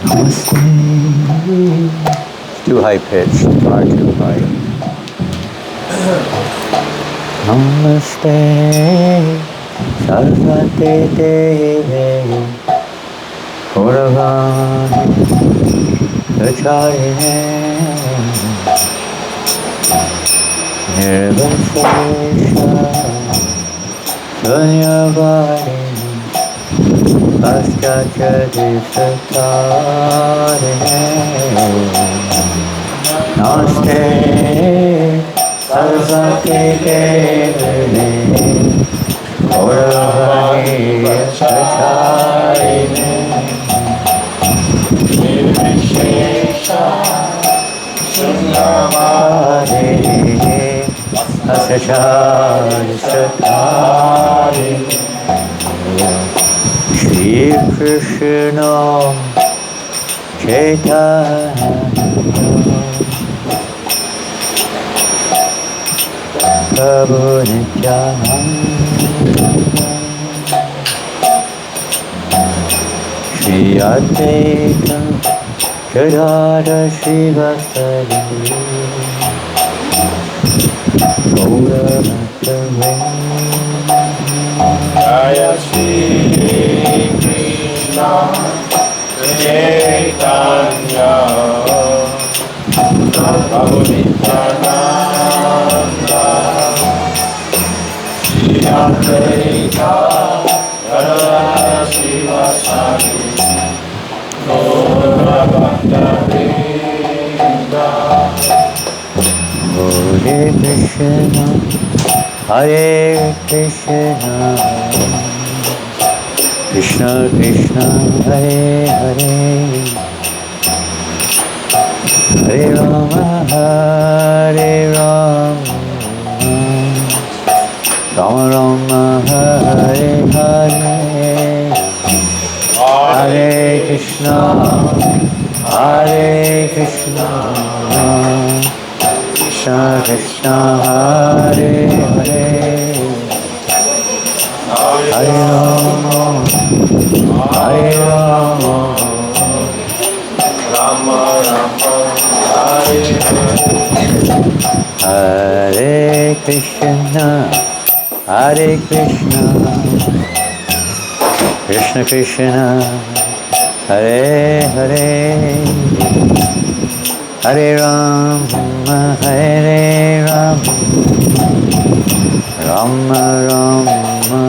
Namaste. Too high pitched, far too high. Namaste. Saraswati Devi. Gauravani Acharine. Nirvishesha. Sunyavadi. Paschachati Satarine. Namaste Saraswati Devi Gauravani Acharine Nirvishesha Sunyavadi Paschachati Satarine Shri Krishna Chaitanya Prabhu Nityananda Shri Advaita Gadadhara Srivasadi Gauravata Jaya Shri Krishna Chaitanya Prabhu Nityananda Shri Advaita Gadadhara Srivasadi Gauravata Vrinda Hare Krishna Hare Krishna Krishna Krishna Hare Hare Hare Rama Hare Rama Rama Rama Hare Hare Hare Krishna Hare Krishna Krishna Krishna Hare Hare Hare Rama Hare Rama Rama Rama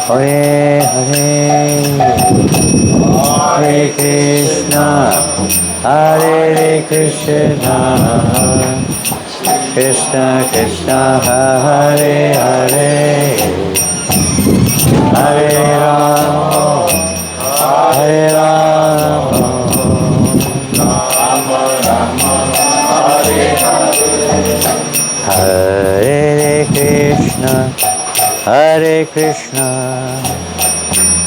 Hare Hare Krishna Hare Krishna Krishna Krishna Hare Hare Hare Rama Hare Rama Rama Rama Hare Hare Hare Krishna Hare Krishna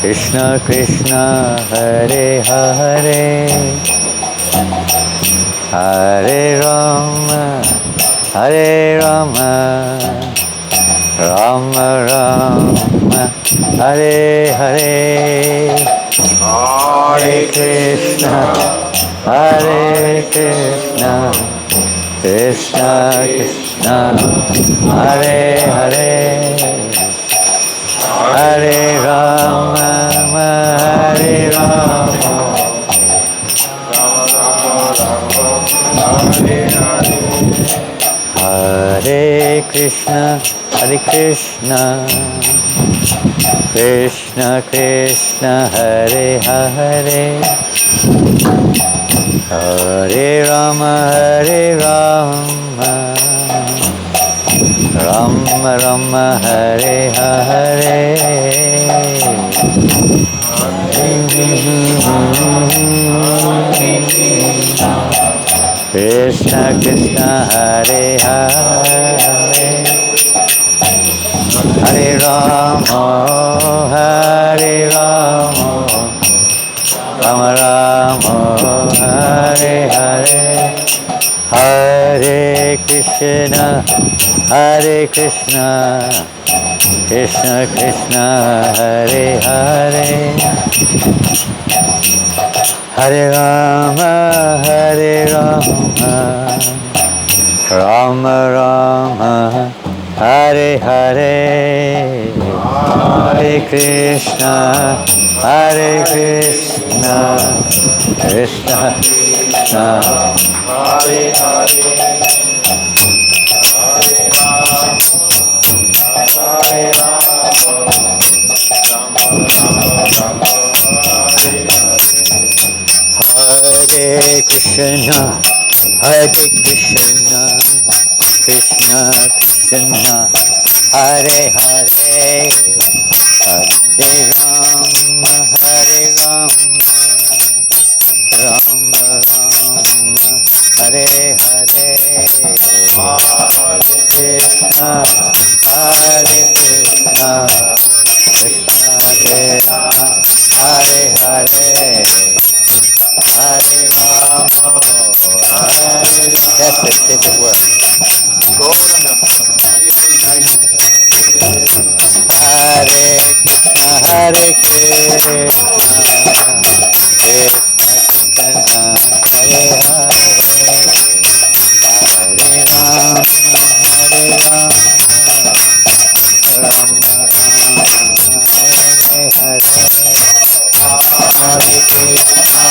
Krishna Krishna Hare Hare Hare Rama Hare Rama Rama Rama Hare Hare Krishna Hare Krishna Krishna Krishna Hare Hare Hare Rama Hare Rama Rama Rama Hare Hare Hare Krishna Hare Krishna Krishna Krishna Hare Hare Hare Rama Hare Rama Hare Krishna Hare Krishna Krishna Krishna Hare Hare Hare Rama Hare Rama Rama Rama Hare Hare Krishna Krishna Hare Hare Hare Rama Hare Rama Rama Rama Hare Hare Hare Krishna Hare Krishna Krishna Krishna Hare Hare Hare Rama, Rama Rama, Hare Hare, Hare Krishna, Krishna Krishna, Hare Hare, Hare Rama, Rama Rama, Hare Krishna, Krishna Krishna, Hare Hare, Hare Rama, Rama Rama, Hare Hare, Krishna, Krishna, Krishna Krishna, Hare Hare, Hare Rama, that's it, if it works. Hare Krishna, Krishna Krishna, Hare Hare, Hare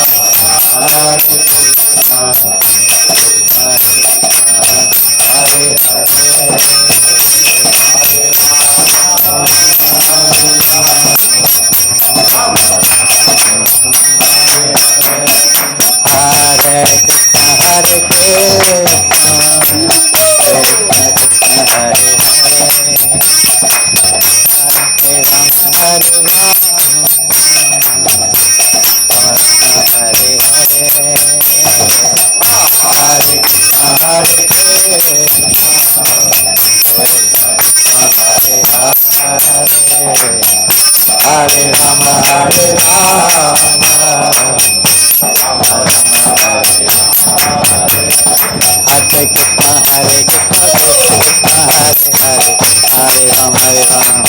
Rama,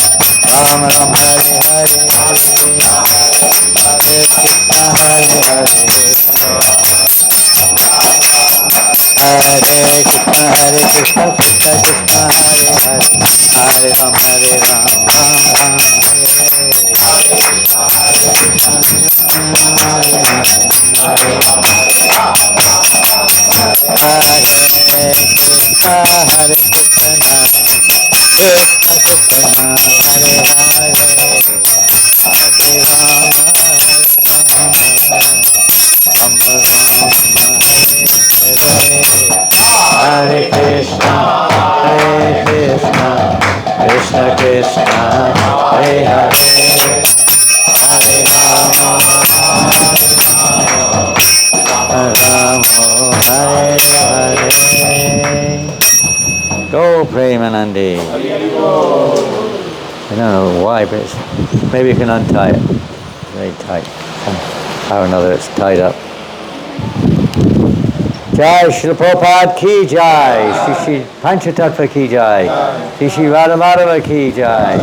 Rama Rama, Hare Hare, Hare Krishna, Krishna Hare Rama, Hare Krishna, Krishna Krishna, Hare Hare, Hare Rama, Hare Rama, Hare Krishna, Krishna Krishna, Hare Hare, Hare Rama, Rama Rama, Hare Krishna, Krishna Krishna, Hare Hare, Hare Rama, Rama, Hare Hare. Go Premanandi. I don't know why, but maybe you can untie it. Very tight. Somehow or another it's tied up. Jai Shri Prabhupada ki jai, Shri Shri Panchatattva ki jai, Shri Shri Radhamadava ki jai.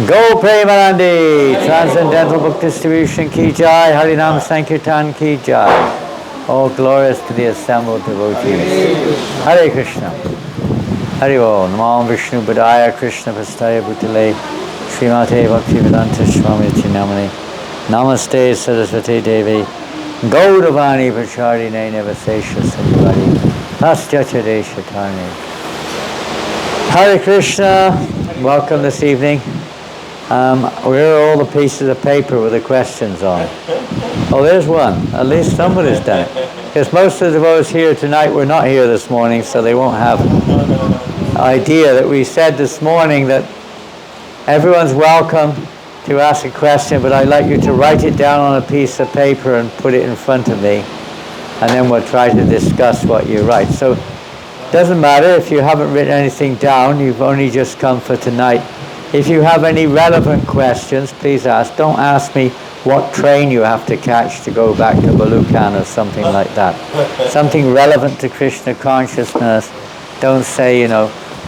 Go Premanandi, Transcendental Book Distribution ki jai, Harinam Sankirtan ki jai. All glorious to the assembled devotees. Hare Krishna. Hari Om. Namo Vishnu Padaya Krishna Pastaya Bhutale Srimate Bhaktivedanta Swami Chinamani. Namaste Saraswati Devi. Gaudavani Pracharine Nevasesha Sandivani. Pastyachade Shatani. Hare Krishna. Welcome this evening. Where are all the pieces of paper with the questions on? Oh, there's one. At least somebody's done it. Because most of the devotees here tonight were not here this morning, so they won't have an idea that we said this morning that everyone's welcome to ask a question, but I'd like you to write it down on a piece of paper and put it in front of me, and then we'll try to discuss what you write. So it doesn't matter if you haven't written anything down, you've only just come for tonight. If you have any relevant questions, please ask. Don't ask me what train you have to catch to go back to Balukan or something like that. Something relevant to Krishna consciousness. Don't say,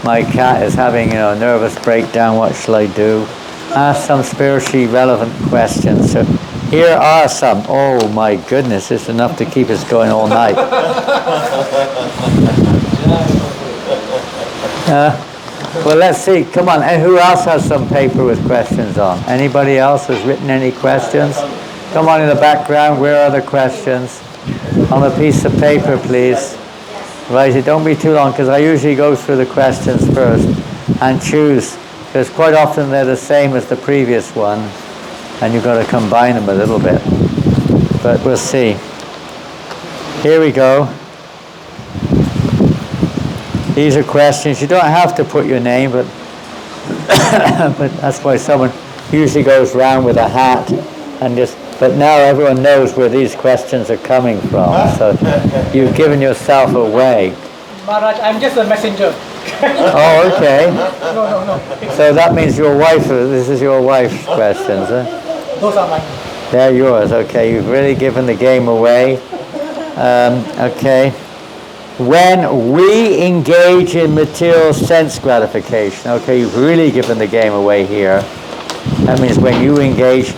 my cat is having, a nervous breakdown, what shall I do? Ask some spiritually relevant questions. So Here are some. Oh my goodness, it's enough to keep us going all night. Well, let's see. Come on. And who else has some paper with questions on? Anybody else has written any questions? Come on in the background. Where are the questions? On a piece of paper, please. Right, it don't be too long, because I usually go through the questions first and choose, because quite often they're the same as the previous one, and you've got to combine them a little bit. But we'll see. Here we go. These are questions. You don't have to put your name, but but that's why someone usually goes around with a hat and just. But now everyone knows where these questions are coming from. So you've given yourself away. Maharaj, I'm just a messenger. Oh, okay. No. So that means your wife. This is your wife's questions, huh? Those are mine. They're yours. Okay, you've really given the game away. Okay. When we engage in material sense gratification, okay, you've really given the game away here. That means when you engage,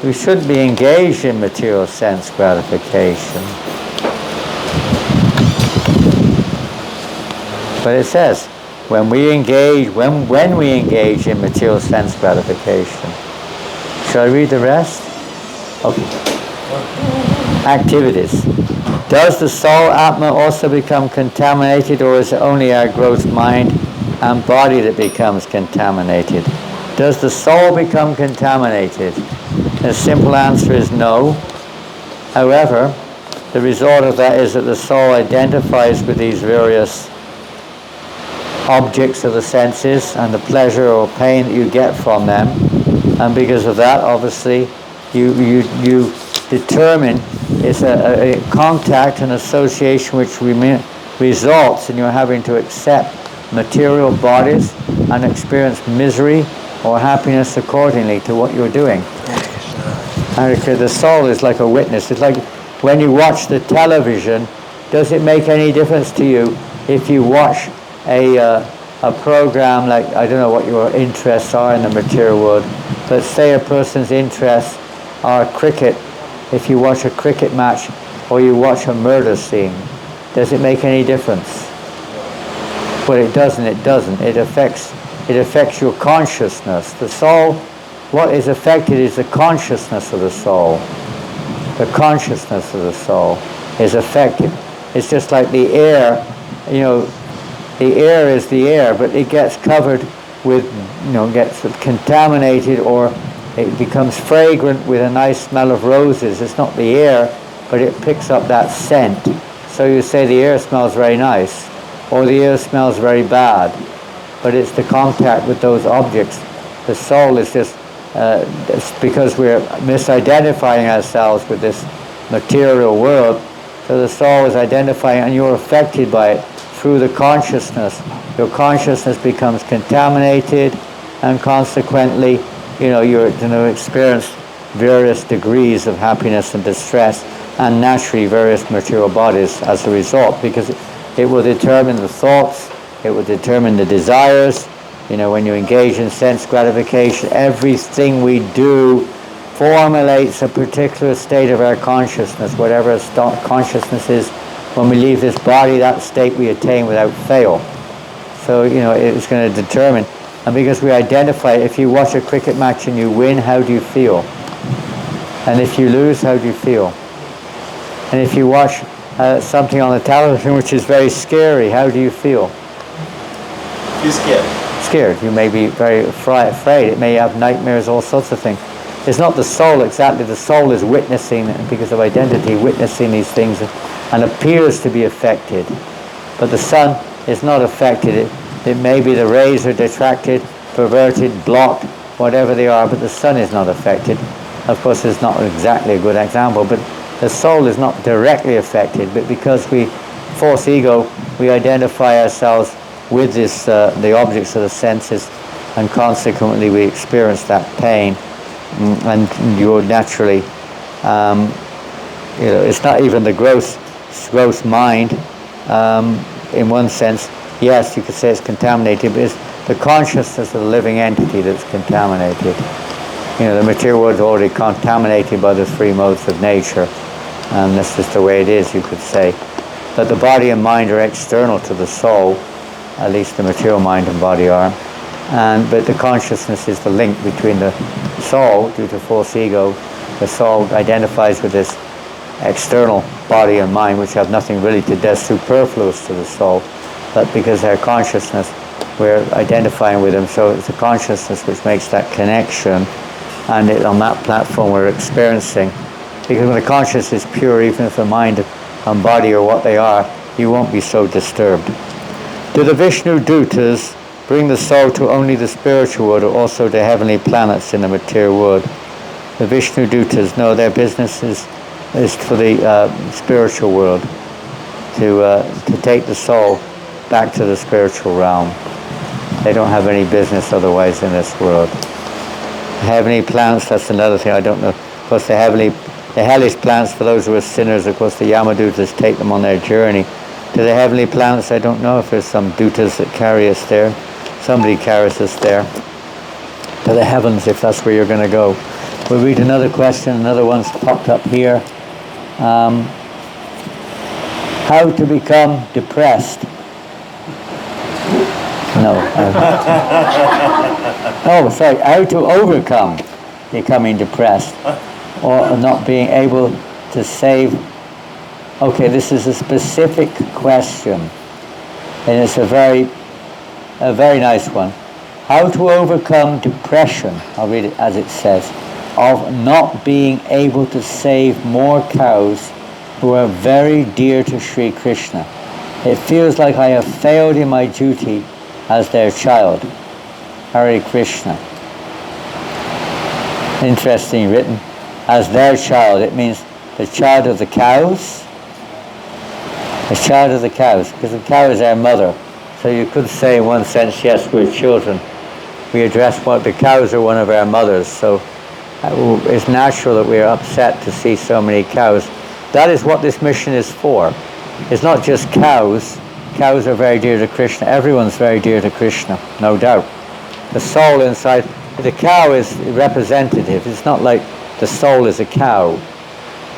you shouldn't be engaged in material sense gratification. But it says, when we engage in material sense gratification. Shall I read the rest? Okay. Activities. Does the soul, Atma, also become contaminated, or is it only our gross mind and body that becomes contaminated? Does the soul become contaminated? The simple answer is no. However, the result of that is that the soul identifies with these various objects of the senses and the pleasure or pain that you get from them. And because of that, obviously, you determine it's a contact and association which results in your having to accept material bodies and experience misery or happiness accordingly to what you're doing. And the soul is like a witness. It's like when you watch the television, does it make any difference to you if you watch a program like, I don't know what your interests are in the material world, but say a person's interests are cricket. If you watch a cricket match or you watch a murder scene, does it make any difference? Well, it doesn't. It affects your consciousness. The soul, what is affected is the consciousness of the soul. The consciousness of the soul is affected. It's just like the air, the air is the air, but it gets covered with, gets contaminated, or it becomes fragrant with a nice smell of roses. It's not the air, but it picks up that scent. So you say the air smells very nice, or the air smells very bad, but it's the contact with those objects. The soul is just, it's because we're misidentifying ourselves with this material world, so the soul is identifying, and you're affected by it through the consciousness. Your consciousness becomes contaminated, and consequently, you're going to experience various degrees of happiness and distress, and naturally various material bodies as a result, because it will determine the thoughts, it will determine the desires. When you engage in sense gratification, everything we do formulates a particular state of our consciousness, whatever consciousness is. When we leave this body, that state we attain without fail. So, it's going to determine. And because we identify, if you watch a cricket match and you win, how do you feel? And if you lose, how do you feel? And if you watch something on the television which is very scary, how do you feel? You're scared. Scared. You may be very afraid. It may have nightmares, all sorts of things. It's not the soul exactly. The soul is witnessing, because of identity, witnessing these things and appears to be affected. But the sun is not affected. It may be the rays are detracted, perverted, blocked, whatever they are, but the sun is not affected. Of course, it's not exactly a good example, but the soul is not directly affected, but because we, false ego, we identify ourselves with this, the objects of the senses, and consequently we experience that pain, and you're naturally, it's not even the gross mind, in one sense. Yes, you could say it's contaminated, but it's the consciousness of the living entity that's contaminated. The material world is already contaminated by the three modes of nature, and that's just the way it is, you could say. But the body and mind are external to the soul, at least the material mind and body are. But the consciousness is the link between the soul, due to false ego. The soul identifies with this external body and mind, which have nothing really to do, they're superfluous to the soul. But because they're consciousness, we're identifying with them. So it's the consciousness which makes that connection, and on that platform we're experiencing. Because when the consciousness is pure, even if the mind and body are what they are, you won't be so disturbed. Do the Vishnu Dutas bring the soul to only the spiritual world, or also to heavenly planets in the material world? The Vishnu Dutas, no, their business is for the spiritual world, to take the soul back to the spiritual realm. They don't have any business otherwise in this world. Heavenly planets, that's another thing I don't know. Of course, the hellish planets, for those who are sinners, of course, the Yamadutas take them on their journey. To the heavenly planets, I don't know if there's some dutas that carry us there. Somebody carries us there. To the heavens, if that's where you're going to go. We'll read another question. Another one's popped up here. How to become depressed? No. Oh, sorry. How to overcome becoming depressed, or not being able to save. Okay, this is a specific question, and it's a very nice one. How to overcome depression, I'll read it as it says, of not being able to save more cows who are very dear to Sri Krishna. It feels like I have failed in my duty as their child. Hare Krishna. Interesting written. As their child, it means the child of the cows. The child of the cows, because the cow is our mother. So you could say in one sense, yes, we're children. We address the cows are one of our mothers, so it's natural that we're upset to see so many cows. That is what this mission is for. It's not just cows. Cows are very dear to Krishna. Everyone's very dear to Krishna, no doubt. The soul inside, the cow is representative. It's not like the soul is a cow.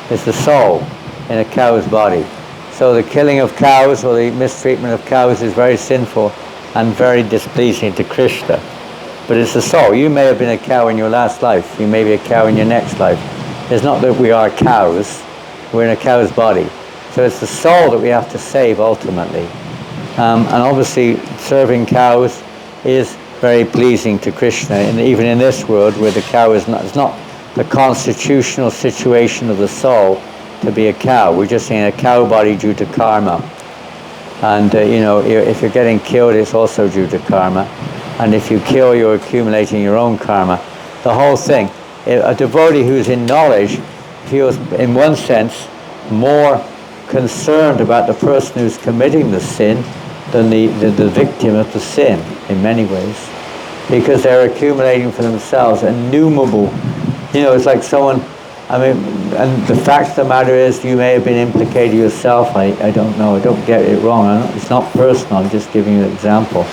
It's the soul in a cow's body. So the killing of cows or the mistreatment of cows is very sinful and very displeasing to Krishna. But it's the soul. You may have been a cow in your last life. You may be a cow in your next life. It's not that we are cows. We're in a cow's body. So it's the soul that we have to save ultimately. And obviously serving cows is very pleasing to Krishna. And even in this world where the cow is not, it's not the constitutional situation of the soul to be a cow. We're just in a cow body due to karma. And if you're getting killed, it's also due to karma. And if you kill, you're accumulating your own karma. The whole thing. A devotee who's in knowledge feels, in one sense, more concerned about the person who's committing the sin than the victim of the sin, in many ways. Because they're accumulating for themselves innumerable. It's like someone, and the fact of the matter is, you may have been implicated yourself. I don't know. I don't get it wrong. It's not personal. I'm just giving you an example.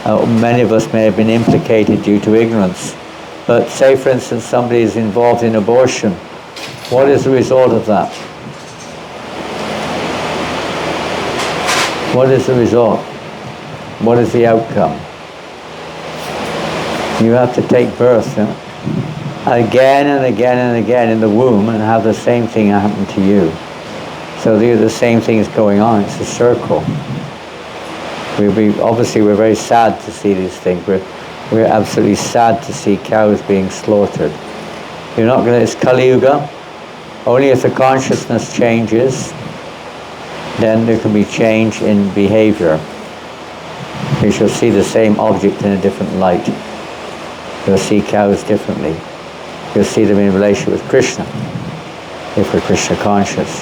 Many of us may have been implicated due to ignorance. But say, for instance, somebody is involved in abortion. What is the result of that? What is the result? What is the outcome? You have to take birth again and again and again in the womb and have the same thing happen to you. So the same thing is going on. It's a circle. Obviously we're very sad to see these things. We're absolutely sad to see cows being slaughtered. It's Kali Yuga. Only if the consciousness changes, then there can be change in behavior. You shall see the same object in a different light. You'll see cows differently. You'll see them in relation with Krishna, if we're Krishna conscious.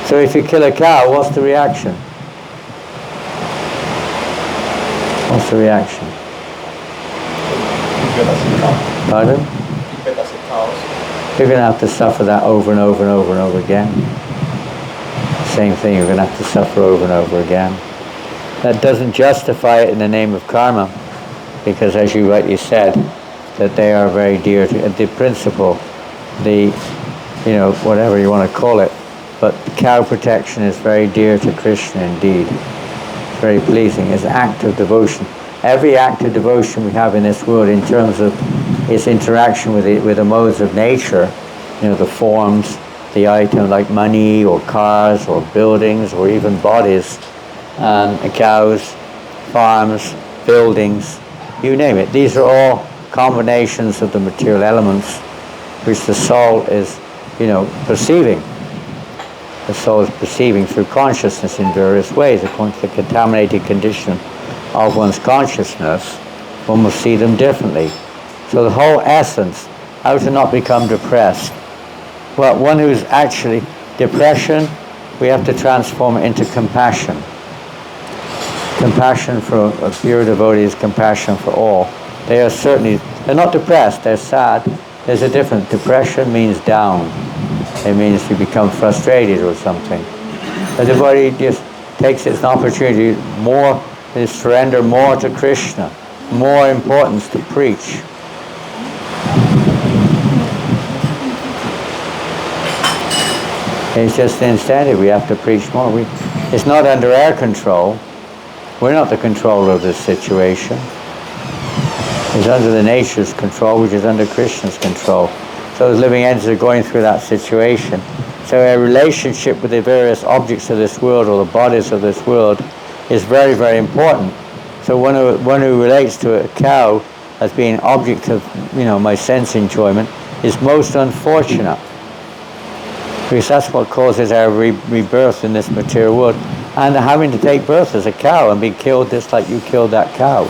So if you kill a cow, what's the reaction? What's the reaction? Pardon? You're going to have to suffer that over and over and over and over again. Same thing, you're going to have to suffer over and over again. That doesn't justify it in the name of karma, because as you rightly said, that they are very dear to the principle, the, whatever you want to call it, but cow protection is very dear to Krishna indeed. It's very pleasing. It's an act of devotion. Every act of devotion we have in this world in terms of its interaction with the modes of nature, the forms, the item like money or cars or buildings or even bodies, cows, farms, buildings, you name it. These are all combinations of the material elements which the soul is, perceiving. The soul is perceiving through consciousness in various ways. According to the contaminated condition of one's consciousness, one will see them differently. So the whole essence, how to not become depressed. Well, one who's actually depression, we have to transform it into compassion. Compassion for a pure devotee is compassion for all. They're not depressed, they're sad. There's a difference. Depression means down. It means you become frustrated or something. The devotee just takes it as an opportunity to surrender more to Krishna, more importance to preach. It's just instead we have to preach more. It's not under our control. We're not the controller of this situation. It's under the nature's control, which is under Krishna's control. So as living entities are going through that situation. So our relationship with the various objects of this world or the bodies of this world is very, very important. So one who relates to a cow as being object of, my sense enjoyment is most unfortunate. Because that's what causes our rebirth in this material world. And having to take birth as a cow and be killed just like you killed that cow.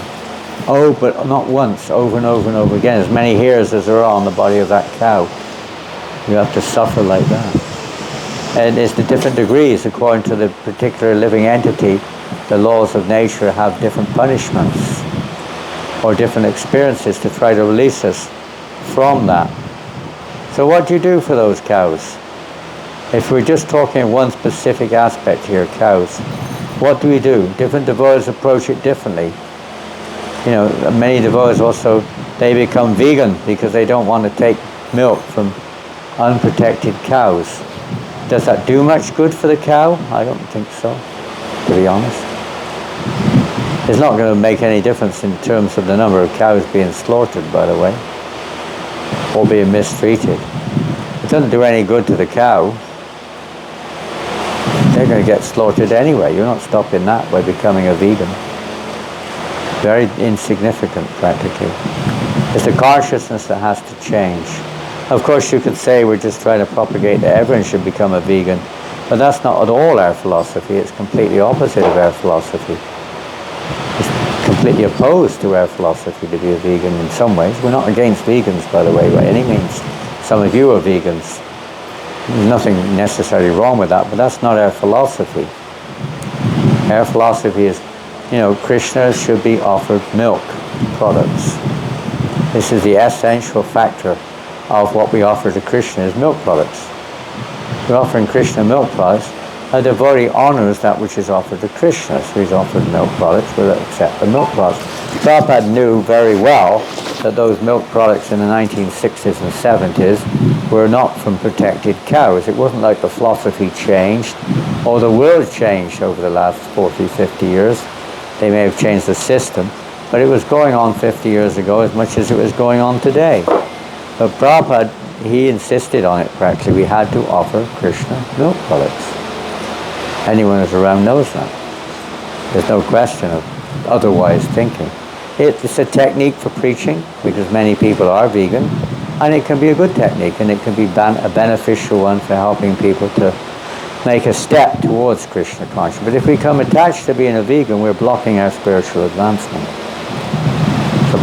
Oh, but not once, over and over and over again. As many hairs as there are on the body of that cow. You have to suffer like that. And it's the different degrees according to the particular living entity. The laws of nature have different punishments or different experiences to try to release us from that. So what do you do for those cows? If we're just talking one specific aspect here, cows, what do we do? Different devotees approach it differently. Many devotees also, they become vegan because they don't want to take milk from unprotected cows. Does that do much good for the cow? I don't think so, to be honest. It's not going to make any difference in terms of the number of cows being slaughtered, by the way, or being mistreated. It doesn't do any good to the cow. They're going to get slaughtered anyway. You're not stopping that by becoming a vegan. Very insignificant, practically. It's the consciousness that has to change. Of course, you could say we're just trying to propagate that everyone should become a vegan, but that's not at all our philosophy. It's completely opposite of our philosophy. It's completely opposed to our philosophy to be a vegan in some ways. We're not against vegans, by the way, by any means. Some of you are vegans. There's nothing necessarily wrong with that, but that's not our philosophy. Our philosophy is, Krishna should be offered milk products. This is the essential factor of what we offer to Krishna is milk products. We're offering Krishna milk products. A devotee honors that which is offered to Krishna. So he's offered milk products, we'll accept the milk products. Prabhupada knew very well that those milk products in the 1960s and 70s were not from protected cows. It wasn't like the philosophy changed or the world changed over the last 40, 50 years. They may have changed the system, but it was going on 50 years ago as much as it was going on today. But Prabhupada, he insisted on it practically. We had to offer Krishna milk products. Anyone who's around knows that. There's no question of otherwise thinking. It's a technique for preaching because many people are vegan, and it can be a good technique, and it can be a beneficial one for helping people to make a step towards Krishna consciousness. But if we become attached to being a vegan, we're blocking our spiritual advancement. It's a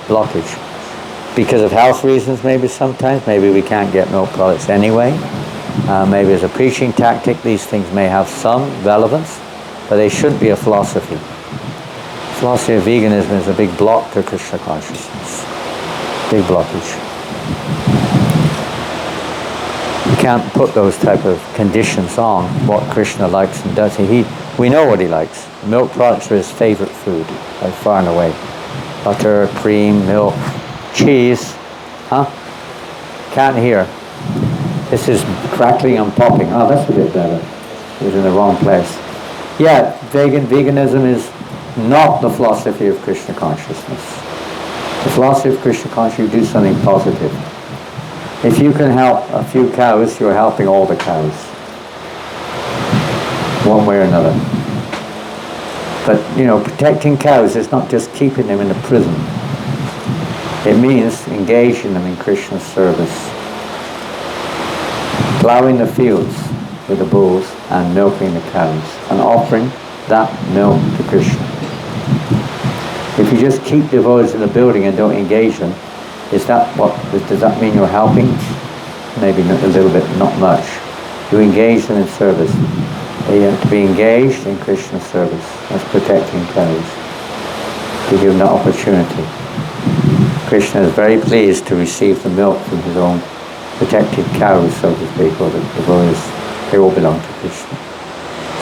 blockage. Because of health reasons maybe sometimes, maybe we can't get milk products anyway. Maybe as a preaching tactic, these things may have some relevance, but they shouldn't be a philosophy. Philosophy of veganism is a big block to Krishna consciousness. Big blockage. You can't put those type of conditions on what Krishna likes and does. We know what he likes. Milk products are his favorite food, by far and away. Butter, cream, milk, cheese. Huh? Can't hear. This is crackling and popping. Oh, that's a bit better. It was in the wrong place. Yeah, veganism is not the philosophy of Krishna consciousness. The philosophy of Krishna consciousness, you do something positive. If you can help a few cows, you're helping all the cows. One way or another. But, protecting cows is not just keeping them in a prison. It means engaging them in Krishna's service. Plowing the fields with the bulls and milking the cows and offering that milk to Krishna. If you just keep devotees in the building and don't engage them, does that mean you're helping? Maybe a little bit, not much. You engage them in service. They have to be engaged in Krishna's service. That's protecting cows. To give them that opportunity. Krishna is very pleased to receive the milk from his own protected cows, so to speak, or the devotees. They all belong to Krishna.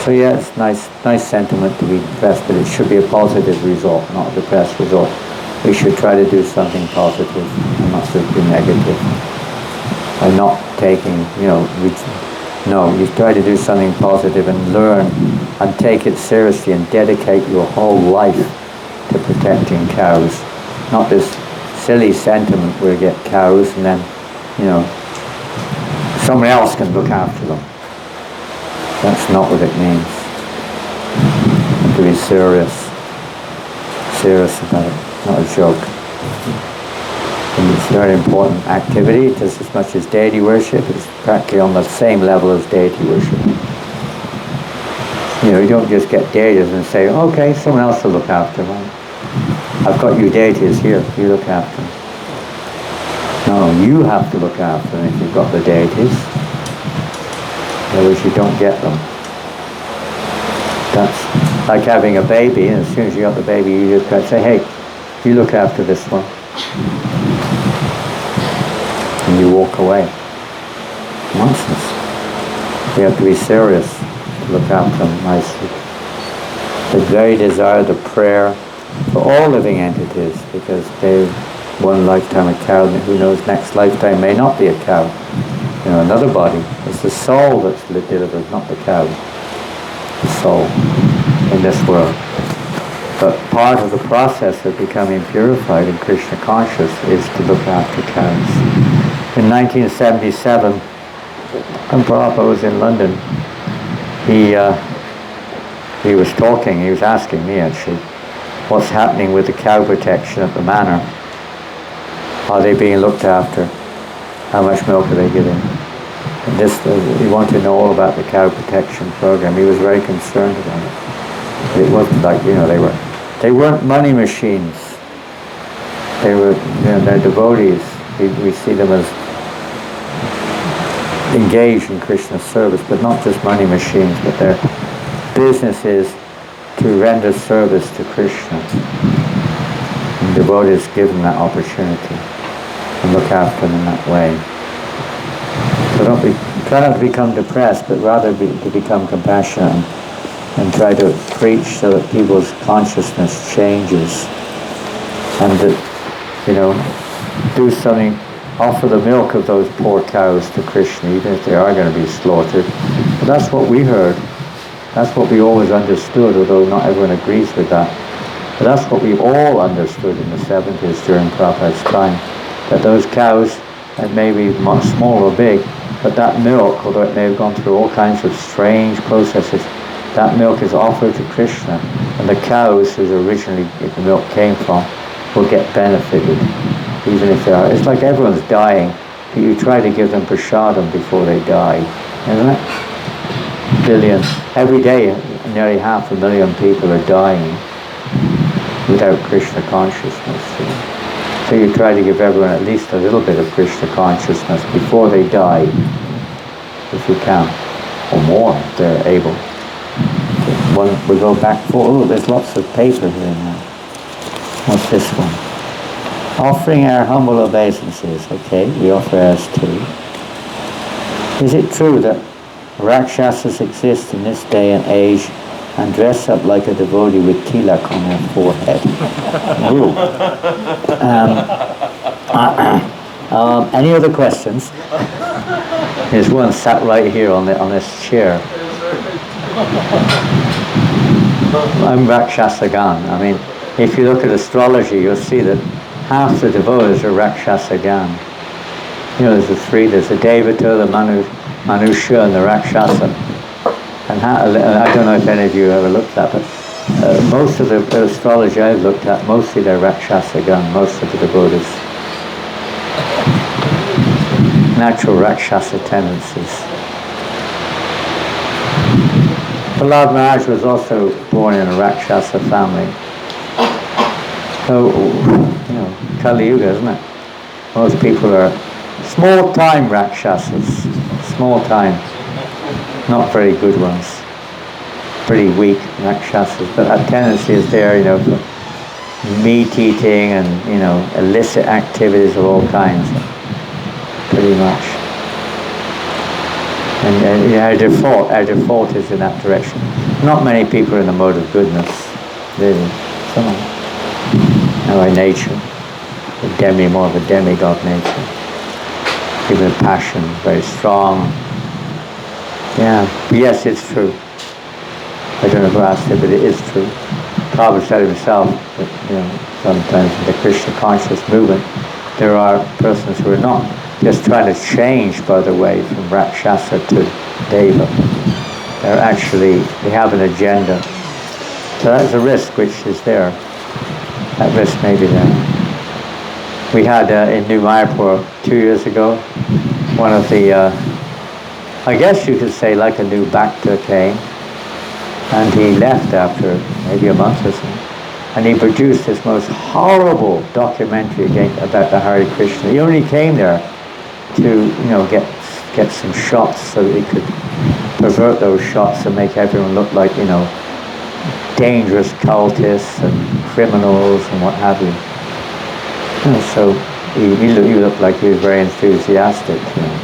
So yeah, it's nice sentiment to be depressed, but it should be a positive result, not a depressed result. We should try to do something positive and not simply negative. By not taking, you try to do something positive and learn and take it seriously and dedicate your whole life to protecting cows. Not this silly sentiment where you get cows and then, somebody else can look after them. That's not what it means. To be serious about it, not a joke. And it's a very important activity, just as much as deity worship. It's practically on the same level as deity worship. You don't just get deities and say, okay, someone else will look after them. I've got you deities here, you look after them. No, you have to look after them if you've got the deities. Otherwise you don't get them. That's like having a baby, and as soon as you got the baby, you just got to say, hey, you look after this one. And you walk away. Nonsense. You have to be serious to look after them nicely. The very desire, the prayer for all living entities, because they one lifetime a cow, and who knows, next lifetime may not be a cow. Another body. It's the soul that's delivered, not the cow. The soul in this world. But part of the process of becoming purified in Krishna conscious is to look after cows. In 1977, when Prabhupada was in London, he was asking me actually, what's happening with the cow protection at the manor? Are they being looked after? How much milk are they giving? And he wanted to know all about the cow protection program. He was very concerned about it. It wasn't like, they weren't money machines. They were, they're devotees. We see them as engaged in Krishna's service, but not just money machines, but their business is to render service to Krishna. And devotees give them that opportunity and look after them in that way. So try not to become depressed, but rather to become compassionate and try to preach so that people's consciousness changes, and that, do something, offer the milk of those poor cows to Krishna, even if they are going to be slaughtered. But that's what we heard. That's what we always understood, although not everyone agrees with that. But that's what we all understood in the 70s during Prabhupada's time, that those cows, that may be much small or big, but that milk, although it may have gone through all kinds of strange processes, that milk is offered to Krishna, and the cows whose originally the milk came from will get benefited, even if they are. It's like everyone's dying, but you try to give them prasadam before they die, isn't it? Billions. Every day, nearly 500,000 people are dying without Krishna consciousness. So you try to give everyone at least a little bit of Krishna consciousness before they die, if you can, or more if they're able. We go back for, there's lots of paper here now. What's this one? Offering our humble obeisances. Okay, we offer ours too. Is it true that Rakshasas exist in this day and age and dress up like a devotee with tilak on their forehead. Ooh. Any other questions? There's one sat right here on this chair. I'm Rakshasagan. I mean, if you look at astrology, you'll see that half the devotees are Rakshasagan. You know, there's the three. There's the Devata, the Manusha, and the Rakshasa. And I don't know if any of you ever looked at it. Most of the astrology I've looked at, mostly they're Rakshasagan, most of the devotees. Natural Rakshasa tendencies. Prahlad Maharaj was also born in a Rakshasa family. So, you know, Kali Yuga, isn't it? Most people are small-time Rakshasas. Small-time. Not very good ones. Pretty weak Rakshasas. But that tendency is there, you know, for meat eating and, you know, illicit activities of all kinds. Pretty much. And our default is in that direction. Not many people are in the mode of goodness, really. Some are. By nature. More of a demigod nature. People with passion, very strong. Yeah. But yes, it's true. I don't know who asked it, but it is true. Prabhupada said himself that, you know, sometimes in the Krishna conscious movement, there are persons who are not just trying to change, by the way, from Rakshasa to Deva. They have an agenda. So that's a risk which is there. That risk may be there. We had in New Mayapur 2 years ago, one of the, I guess you could say like a new Bhakta came, and he left after maybe a month or so. And he produced this most horrible documentary about the Hare Krishna. He only came there to, you know, get some shots so that he could pervert those shots and make everyone look like, you know, dangerous cultists and criminals and what have you. And so he looked like he was very enthusiastic, you know.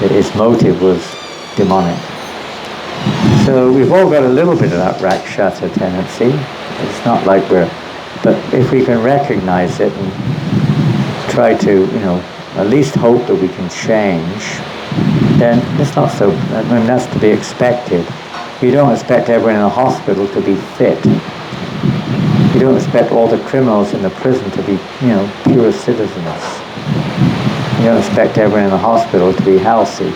But his motive was demonic. So we've all got a little bit of that Rakshasa tendency. It's not like but if we can recognize it and try to, you know, at least hope that we can change, then it's not so, I mean, that's to be expected. You don't expect everyone in a hospital to be fit. You don't expect all the criminals in the prison to be, you know, pure citizens. You don't expect everyone in the hospital to be healthy.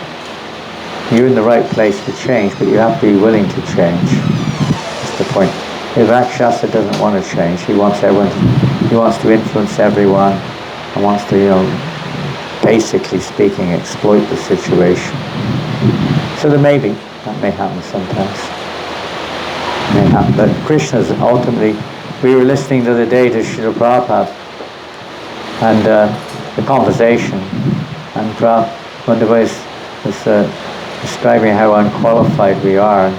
You're in the right place to change, but you have to be willing to change. That's the point. If Rakshasa doesn't want to change, he wants to influence everyone, and wants to, you know, basically speaking, exploit the situation. So that may happen sometimes. It may happen. But Krishna's ultimately, we were listening the other day to Srila Prabhupada, and the conversation, and Prabhupada was describing how unqualified we are, and,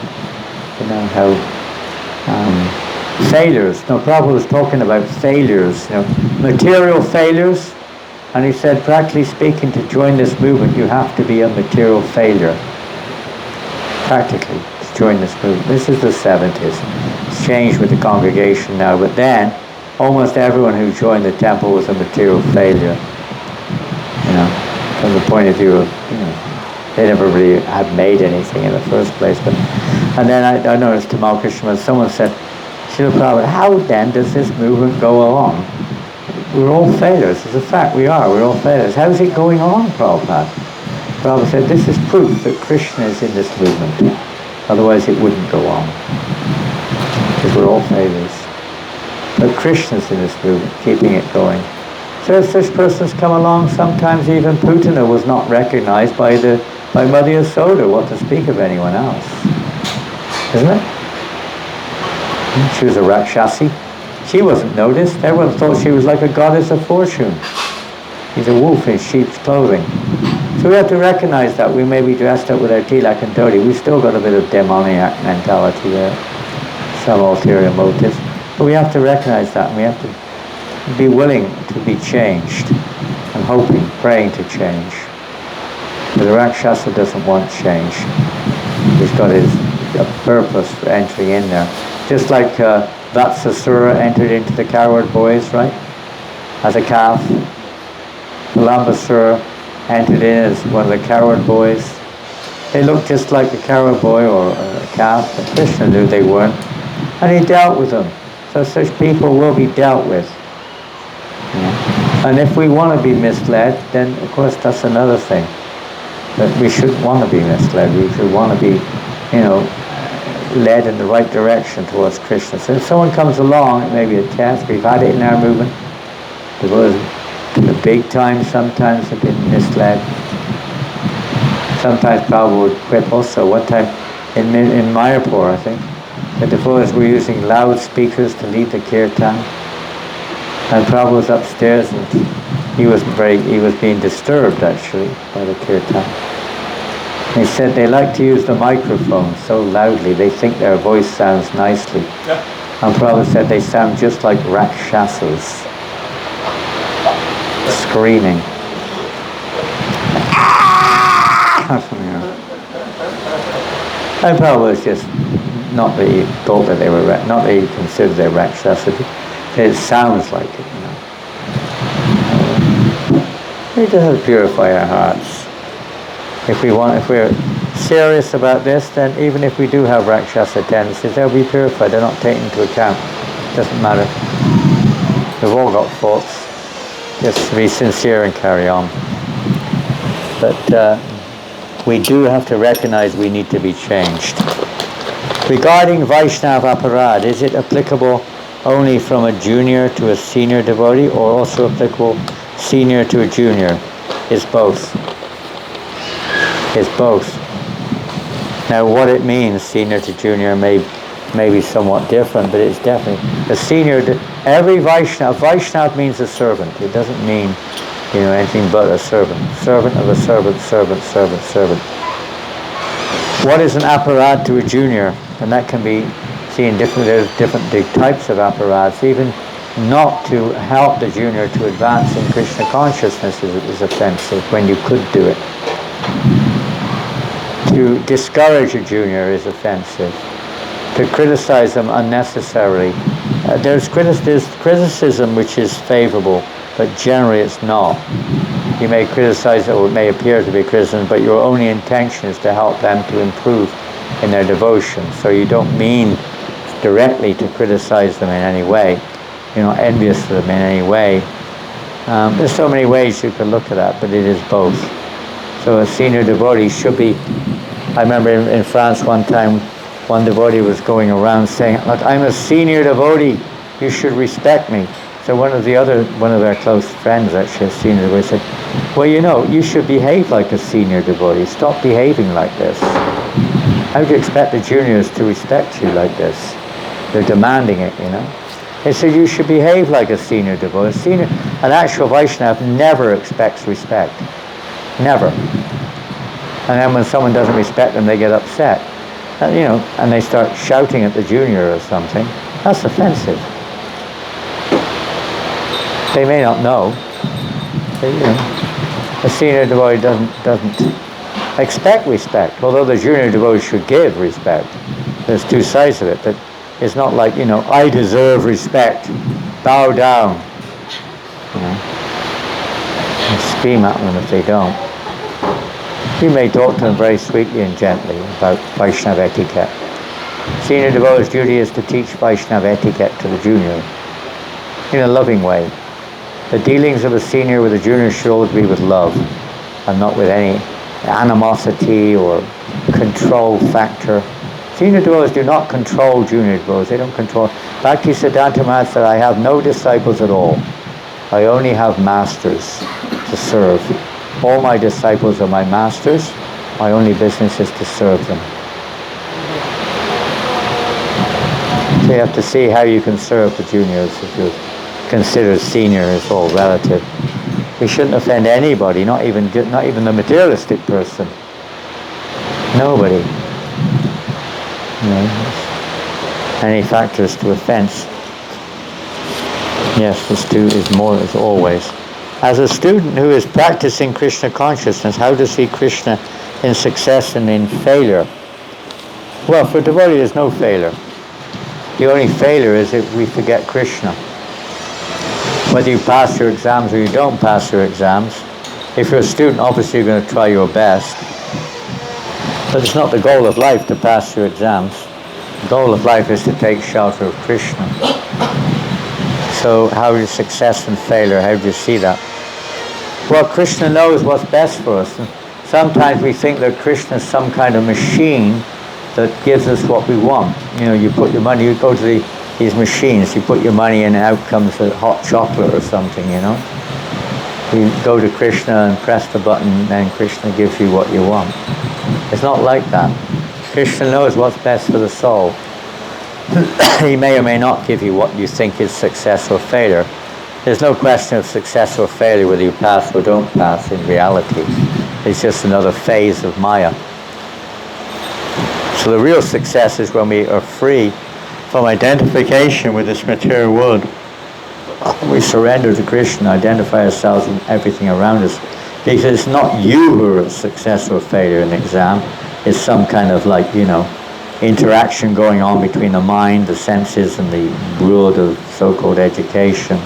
you know, how failures. No, Prabhupada was talking about failures, you know, material failures, and he said, practically speaking, to join this movement, you have to be a material failure. Practically, to join this movement. This is the 70s. It's changed with the congregation now, but then, almost everyone who joined the temple was a material failure. You know, from the point of view of, you know, they never really had made anything in the first place. But, and then I noticed to Malkrishna, someone said, Srila Prabhupada, how then does this movement go along? We're all failures. It's a fact, we're all failures. How is it going on, Prabhupada? Prabhupada said, this is proof that Krishna is in this movement. Otherwise it wouldn't go on. Because we're all failures. But Krishna's in this movement, keeping it going. So as such persons come along, sometimes even Putana was not recognized by Mother Yasoda, what to speak of anyone else. Isn't it? She was a Rakshasi. She wasn't noticed. Everyone thought she was like a goddess of fortune. She's a wolf in sheep's clothing. So we have to recognize that. We may be dressed up with our tilak and dhoti. We've still got a bit of demoniac mentality there. Some ulterior motives. But we have to recognize that, and we have to be willing to be changed, and hoping, praying to change. But the Rakshasa doesn't want change. He's got his a purpose for entering in there. Just like Vatsasura entered into the coward boys, right? As a calf. Lambasura entered in as one of the coward boys. They looked just like a coward boy or a calf, but Krishna knew they weren't. And he dealt with them. So such people will be dealt with. And if we want to be misled, then of course that's another thing. But we shouldn't want to be misled. We should want to be, led in the right direction towards Krishna. So if someone comes along, it may be a test. We've had it in our movement. The big time sometimes have been misled. Sometimes Prabhupada would quip also. One time in Mayapur, I think, the devotees were using loudspeakers to lead the kirtan. And Prabhupada was upstairs and he was being disturbed actually by the kirtan. He said they like to use the microphone so loudly, they think their voice sounds nicely. Yeah. And Prabhupada said they sound just like rakshasas, screaming. And Prabhupada was just, not that he thought that they were, not that he considered they rakshasas, it sounds like it, We just have to purify our hearts. If we're serious about this, then even if we do have rakshasa tendencies, they'll be purified. They're not taken into account. Doesn't matter. We've all got faults. Just be sincere and carry on. But we do have to recognize we need to be changed. Regarding Vaishnava aparad, is it applicable only from a junior to a senior devotee, or also applicable senior to a junior? It's both. It's both. Now what it means, senior to junior, may be somewhat different, but it's definitely the senior. Every Vaishnav means a servant. It doesn't mean anything but a servant. Servant of a servant, servant. What is an aparad to a junior? And that can be seen differently. There's different types of aparads. Even not to help the junior to advance in Krishna consciousness is offensive when you could do it. To discourage a junior is offensive. To criticize them unnecessarily. There's criticism which is favorable, but generally it's not. You may criticize, or it may appear to be criticism, but your only intention is to help them to improve in their devotion. So you don't mean directly to criticize them in any way. You're not envious of them in any way. There's so many ways you can look at that, but it is both. So a senior devotee should be. I remember in France one time, one devotee was going around saying, "Look, I'm a senior devotee. You should respect me." So one of our close friends, actually a senior devotee, said, "Well, you should behave like a senior devotee. Stop behaving like this. How do you expect the juniors to respect you like this? They're demanding it, They said you should behave like a senior devotee. An actual Vaishnava never expects respect. Never. And then when someone doesn't respect them, they get upset. And they start shouting at the junior or something. That's offensive. They may not know. But, a senior devotee doesn't expect respect. Although the junior devotee should give respect. There's two sides of it. But it's not like, I deserve respect. Bow down. And scream at them if they don't. You may talk to them very sweetly and gently about Vaishnava etiquette. Senior devotee's duty is to teach Vaishnava etiquette to the junior in a loving way. The dealings of a senior with a junior should always be with love and not with any animosity or control factor. Senior devotees do not control junior devotees. They don't control. Bhaktisiddhanta Maharaj said, "I have no disciples at all. I only have masters to serve. All my disciples are my masters. My only business is to serve them." So you have to see how you can serve the juniors if you consider senior as all relative. We shouldn't offend anybody, not even the materialistic person. Nobody. Any factors to offense. Yes, this too is more as always. As a student who is practicing Krishna consciousness, how to see Krishna in success and in failure? Well, for devotee, there's no failure. The only failure is if we forget Krishna. Whether you pass your exams or you don't pass your exams, if you're a student, obviously you're going to try your best. But it's not the goal of life to pass your exams. The goal of life is to take shelter of Krishna. So how is success and failure? How do you see that? Well, Krishna knows what's best for us. And sometimes we think that Krishna is some kind of machine that gives us what we want. You know, you put your money, you go to these machines, you put your money in and out comes a hot chocolate or something, you know. You go to Krishna and press the button and Krishna gives you what you want. It's not like that. Krishna knows what's best for the soul. He may or may not give you what you think is success or failure. There's no question of success or failure whether you pass or don't pass in reality. It's just another phase of Maya. So the real success is when we are free from identification with this material world. We surrender to Krishna, identify ourselves with everything around us. Because it's not you who are a success or failure in the exam. It's some kind of interaction going on between the mind, the senses, and the world of so-called education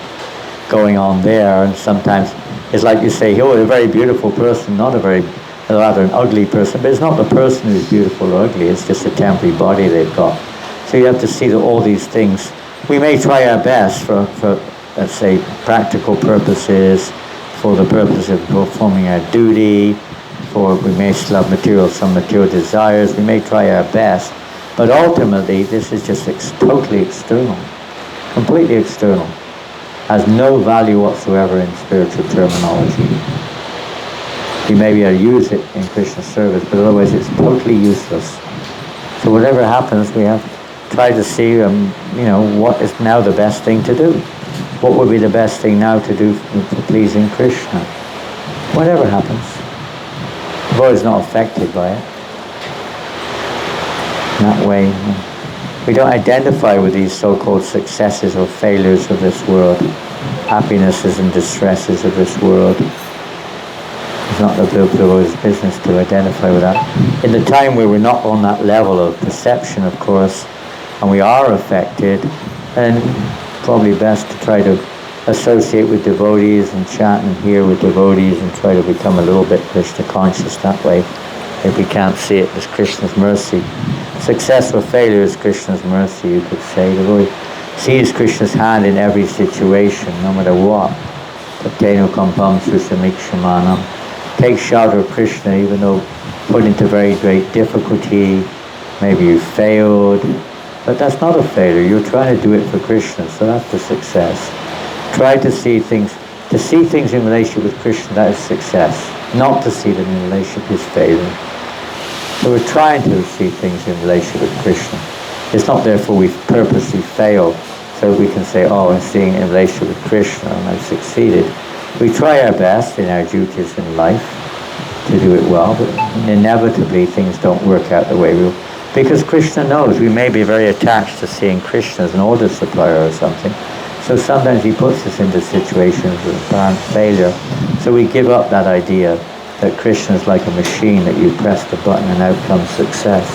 going on there. And sometimes it's like you say, oh, a very beautiful person, not rather an ugly person, but it's not the person who's beautiful or ugly, it's just a temporary body they've got. So you have to see that all these things, we may try our best for let's say, practical purposes, for the purpose of performing our duty, we may still have some material desires, we may try our best, but ultimately this is just totally external, completely external, has no value whatsoever in spiritual terminology. You may be able to use it in Krishna service, but otherwise it's totally useless. So whatever happens, we have to try to see, what is now the best thing to do. What would be the best thing now to do for pleasing Krishna? Whatever happens. The body's not affected by it. In that way, we don't identify with these so-called successes or failures of this world, happinesses and distresses of this world. It's not the Buddha's business to identify with that. In the time where we're not on that level of perception, of course, and we are affected, then probably best to try to associate with devotees and chat and hear with devotees and try to become a little bit Krishna conscious that way, if we can't see it as Krishna's mercy. Success or failure is Krishna's mercy, you could say. The Lord sees Krishna's hand in every situation, no matter what. Tateno kampam susamikshamanam. Take shelter of Krishna even though put into very great difficulty. Maybe you failed, but that's not a failure. You're trying to do it for Krishna, so that's the success. Try to see things in relationship with Krishna, that is success. Not to see them in relationship is failure. So we're trying to see things in relationship with Krishna. It's not therefore we purposely fail, so we can say, oh, I'm seeing it in relationship with Krishna and I've succeeded. We try our best in our duties in life to do it well, but inevitably things don't work out the way we will. Because Krishna knows we may be very attached to seeing Krishna as an order supplier or something. So sometimes he puts us into situations of apparent failure. So we give up that idea that Krishna is like a machine that you press the button and out comes success.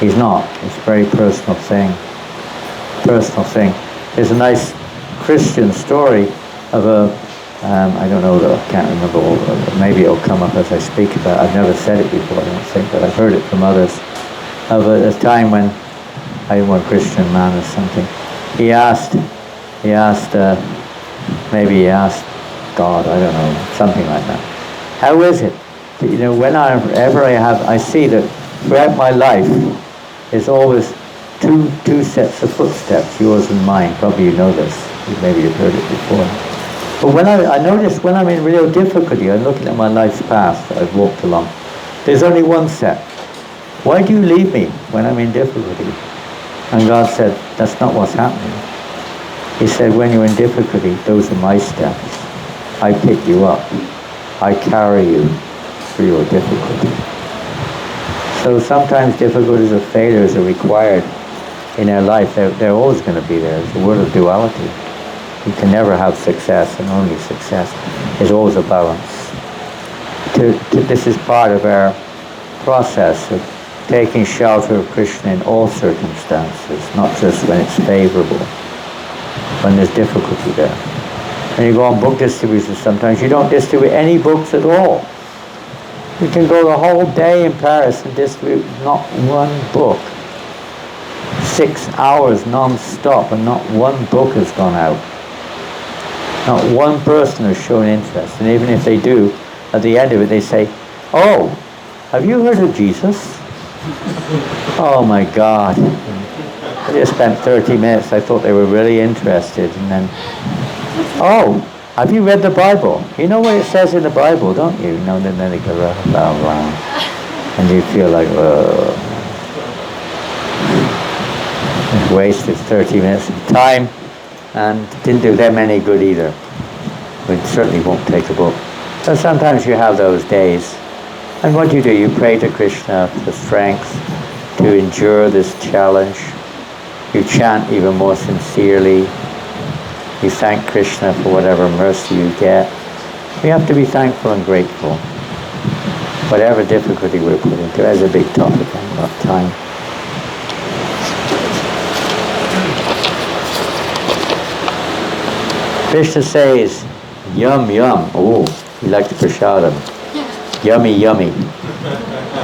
He's not. It's a very personal thing. There's a nice Christian story of I don't know, I can't remember, maybe it'll come up as I speak about it. I've never said it before, I don't think, but I've heard it from others. Of a time when one Christian man or something, maybe he asked God, I don't know, something like that. How is it? Whenever I see that throughout my life, there's always two sets of footsteps, yours and mine. Probably you know this. Maybe you've heard it before. But when I notice when I'm in real difficulty, I'm looking at my life's path that I've walked along, there's only one set. Why do you leave me when I'm in difficulty? And God said, that's not what's happening. He said, when you're in difficulty, those are my steps. I pick you up. I carry you through your difficulty. So sometimes difficulties or failures are required in our life. They're always going to be there. It's a word of duality. You can never have success, and only success is always a balance. This is part of our process of taking shelter of Krishna in all circumstances, not just when it's favorable, when there's difficulty there. And you go on book distributions sometimes, you don't distribute any books at all. You can go the whole day in Paris and distribute not one book. 6 hours non-stop and not one book has gone out. Not one person has shown interest. And even if they do, at the end of it they say, "Oh, have you heard of Jesus?" Oh my God. I just spent 30 minutes, I thought they were really interested, and then, "Oh, have you read the Bible? You know what it says in the Bible, don't you?" No, and then they go, blah, blah, blah. And you feel like, wasted 30 minutes of time, and didn't do them any good either. It certainly won't take a book. So sometimes you have those days. And what do? You pray to Krishna for strength to endure this challenge. You chant even more sincerely. You thank Krishna for whatever mercy you get. We have to be thankful and grateful. Whatever difficulty we're put into, that's a big topic and not time. Krishna says, "Yum, yum." Oh, he likes prasadam. Yummy, yummy.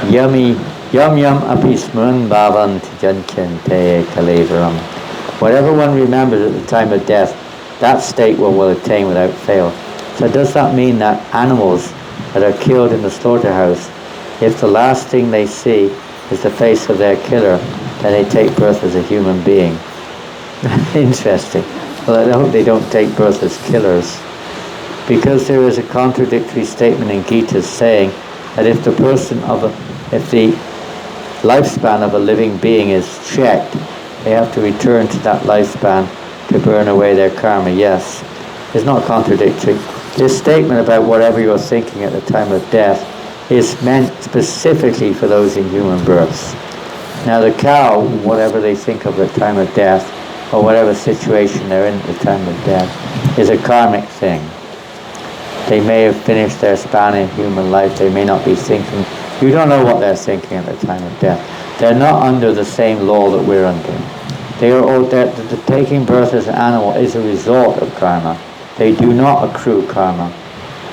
Yummy, yum, yum, api smran bhavant janchante kalevaram. Whatever one remembers at the time of death, that state one will attain without fail. So does that mean that animals that are killed in the slaughterhouse, if the last thing they see is the face of their killer, then they take birth as a human being? Interesting. Well, I hope they don't take birth as killers. Because there is a contradictory statement in Gita saying that if the lifespan of a living being is checked, they have to return to that lifespan to burn away their karma. Yes, it's not contradictory. This statement about whatever you're thinking at the time of death is meant specifically for those in human births. Now the cow, whatever they think of at the time of death, or whatever situation they're in at the time of death, is a karmic thing. They may have finished their span in human life, they may not be thinking. You don't know what they're thinking at the time of death. They're not under the same law that we're under. The taking birth as an animal is a result of karma. They do not accrue karma.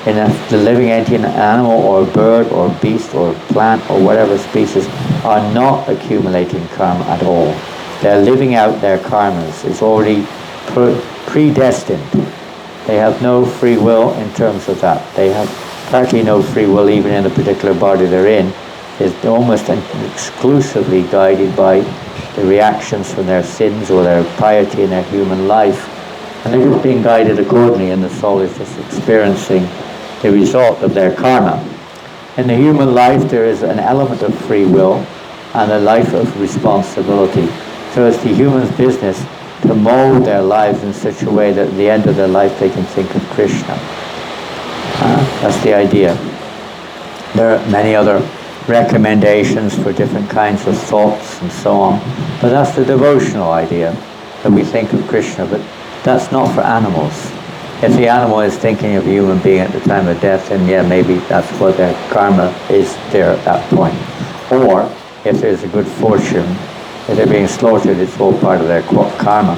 And the living entity, an animal or a bird or a beast or a plant or whatever species, are not accumulating karma at all. They're living out their karmas. It's already predestined. They have no free will in terms of that. They have practically no free will even in the particular body they're in. It's almost exclusively guided by the reactions from their sins or their piety in their human life. And they're just being guided accordingly, and the soul is just experiencing the result of their karma. In the human life there is an element of free will and a life of responsibility. So it's the human's business to mold their lives in such a way that at the end of their life they can think of Krishna. That's the idea. There are many other recommendations for different kinds of thoughts and so on, but that's the devotional idea, that we think of Krishna, but that's not for animals. If the animal is thinking of a human being at the time of death, then yeah, maybe that's what their karma is there at that point. Or if there's a good fortune, if they're being slaughtered, it's all part of their karma.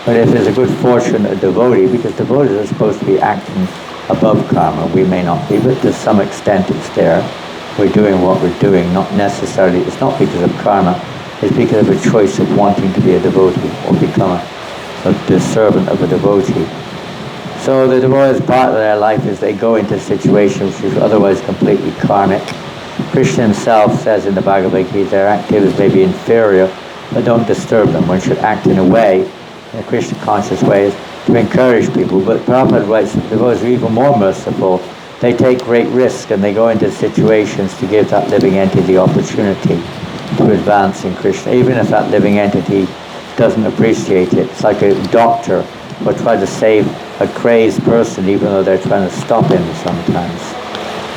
But if there's a good fortune, a devotee, because devotees are supposed to be acting above karma, we may not be, but to some extent it's there. We're doing what we're doing, not necessarily, it's not because of karma, it's because of a choice of wanting to be a devotee or become the servant of a devotee. So the devotee's part of their life is they go into situations which are otherwise completely karmic. Krishna himself says in the Bhagavad Gita, their activities may be inferior, but don't disturb them. One should act in a way, in a Krishna conscious way, to encourage people. But Prabhupada writes that the devotees are even more merciful. They take great risks and they go into situations to give that living entity the opportunity to advance in Krishna, even if that living entity doesn't appreciate it. It's like a doctor will try to save a crazed person even though they're trying to stop him sometimes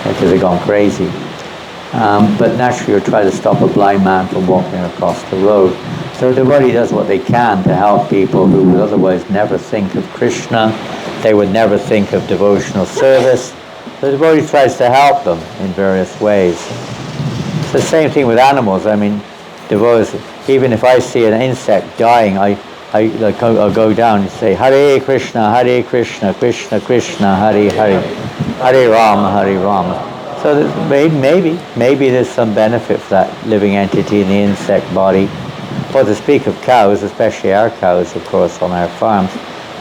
because they've gone crazy. But naturally you'll try to stop a blind man from walking across the road. So the devotee does what they can to help people who would otherwise never think of Krishna. They would never think of devotional service. The devotee tries to help them in various ways. the same thing with animals. I mean, devotees, even if I see an insect dying, I'll go down and say, Hare Krishna, Krishna Krishna, Hare Hare, Hare Rama, Hare Rama. So that maybe there's some benefit for that living entity in the insect body. Or to speak of cows, especially our cows, of course, on our farms,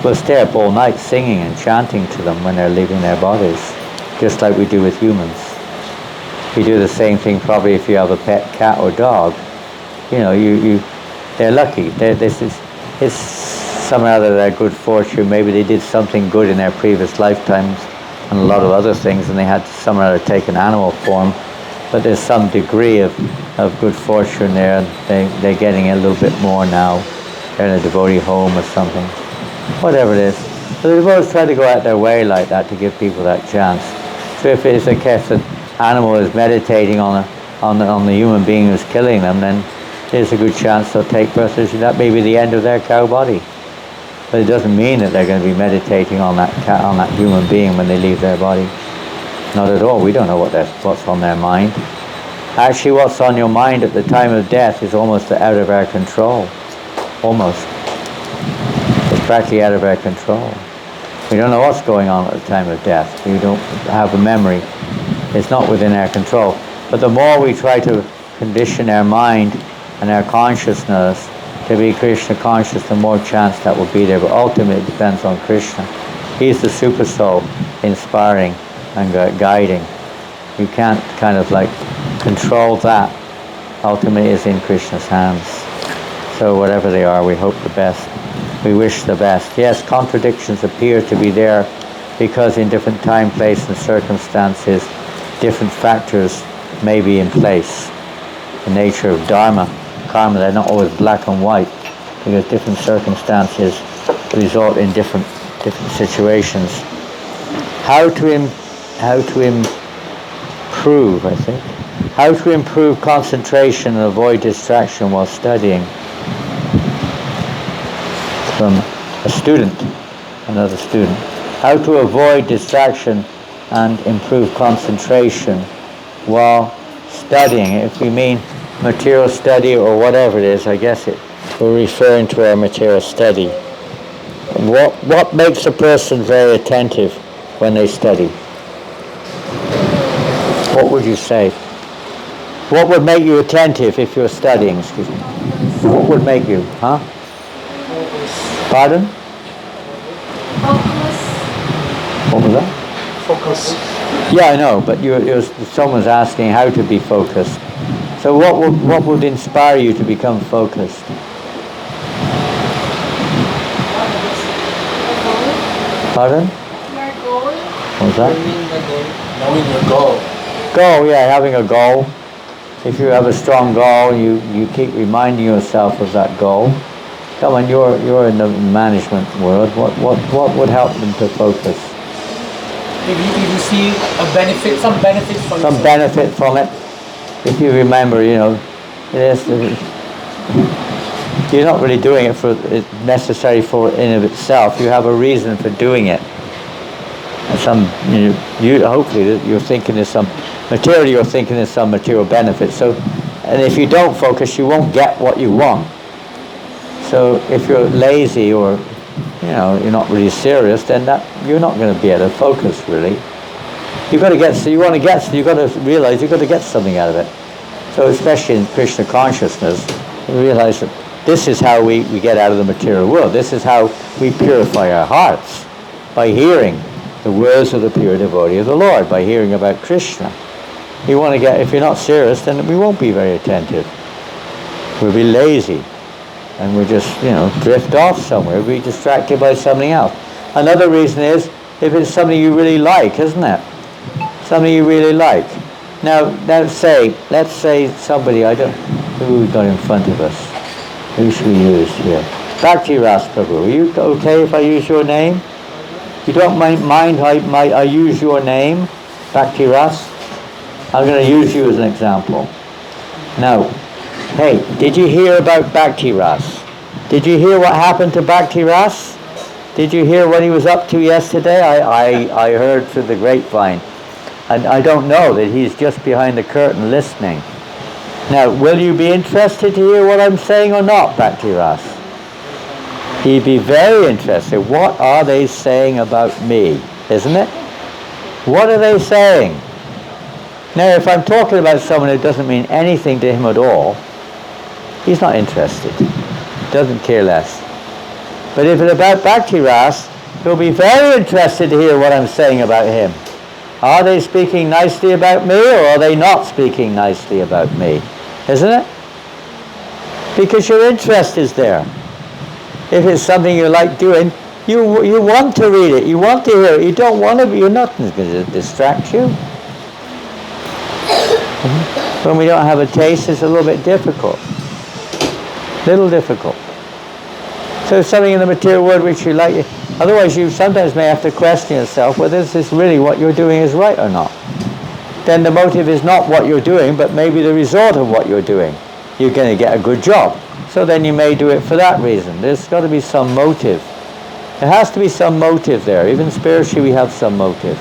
we'll stay up all night singing and chanting to them when they're leaving their bodies, just like we do with humans. We do the same thing probably if you have a pet cat or dog. You know, they're lucky. It's somehow their good fortune. Maybe they did something good in their previous lifetimes and a lot of other things, and they had to somehow take an animal form. But there's some degree of good fortune there, and they're getting a little bit more now. They're in a devotee home or something. Whatever it is. So the devotees try to go out their way like that to give people that chance. So if it's a case that animal is meditating on the human being who's killing them, then there's a good chance they'll take birth. That may be the end of their cow body. But it doesn't mean that they're going to be meditating on that human being when they leave their body. Not at all. We don't know what's on their mind. Actually, what's on your mind at the time of death is almost out of our control. Almost. It's practically out of our control. We don't know what's going on at the time of death. We don't have a memory. It's not within our control. But the more we try to condition our mind and our consciousness to be Krishna conscious, the more chance that will be there. But ultimately it depends on Krishna. He's the super soul, inspiring and guiding. You can't kind of like control that. Ultimately it's in Krishna's hands. So whatever they are, we hope the best. We wish the best. Yes, contradictions appear to be there because in different time, place and circumstances, different factors may be in place. The nature of dharma, karma, they're not always black and white because different circumstances result in different situations. How to improve, I think. How to improve concentration and avoid distraction while studying. From a student, another student. How to avoid distraction and improve concentration while studying. If we mean material study or whatever it is, I guess we're referring to our material study. What makes a person very attentive when they study? What would you say? What would make you attentive if you're studying? Excuse me. What would make you? Huh? Pardon? Focus. What was that? Focus. Yeah, I know, but someone's asking how to be focused. So what would inspire you to become focused? Pardon? Your goal. What was that? Knowing your goal. Goal, yeah, having a goal. If you have a strong goal, you keep reminding yourself of that goal. Come on, you're in the management world. What would help them to focus? If you see a benefit, some benefits for Some yourself. benefit from it. If you remember, you're not really doing it for it necessary for in of itself. You have a reason for doing it. And hopefully you're thinking there's some material. You're thinking there's some material benefit. So, and if you don't focus, you won't get what you want. So if you're lazy or you're not really serious, then you're not going to be able to focus really. You've got to you've got to realize you've got to get something out of it. So especially in Krishna consciousness, you realize that this is how we get out of the material world. This is how we purify our hearts, by hearing the words of the pure devotee of the Lord, by hearing about Krishna. If you're not serious, then we won't be very attentive. We'll be lazy. And we'll just, drift off somewhere. We'll be distracted by something else. Another reason is if it's something you really like, isn't it? Something you really like. Now let's say somebody, who we got in front of us? Who should we use here? Bhakti Ras Prabhu. Are you okay if I use your name? You don't mind I use your name, Bhakti Ras? I'm going to use you as an example. Now, hey, did you hear about Bhakti Ras? Did you hear what happened to Bhakti Ras? Did you hear what he was up to yesterday? I heard through the grapevine. And I don't know that he's just behind the curtain listening. Now, will you be interested to hear what I'm saying or not, Bhakti Ras? You'd be very interested. What are they saying about me? Isn't it? What are they saying? Now, if I'm talking about someone who doesn't mean anything to him at all, he's not interested. Doesn't care less. But if it's about Bhakti Ras, he'll be very interested to hear what I'm saying about him. Are they speaking nicely about me, or are they not speaking nicely about me? Isn't it? Because your interest is there. If it's something you like doing, you want to read it, you want to hear it, you don't want to, you're not going to distract you. When we don't have a taste, it's a little bit difficult. Little difficult. So if something in the material world which you like, otherwise you sometimes may have to question yourself whether this is really what you're doing is right or not. Then the motive is not what you're doing, but maybe the result of what you're doing. You're going to get a good job. So then you may do it for that reason. There's got to be some motive. There has to be some motive there. Even spiritually we have some motive.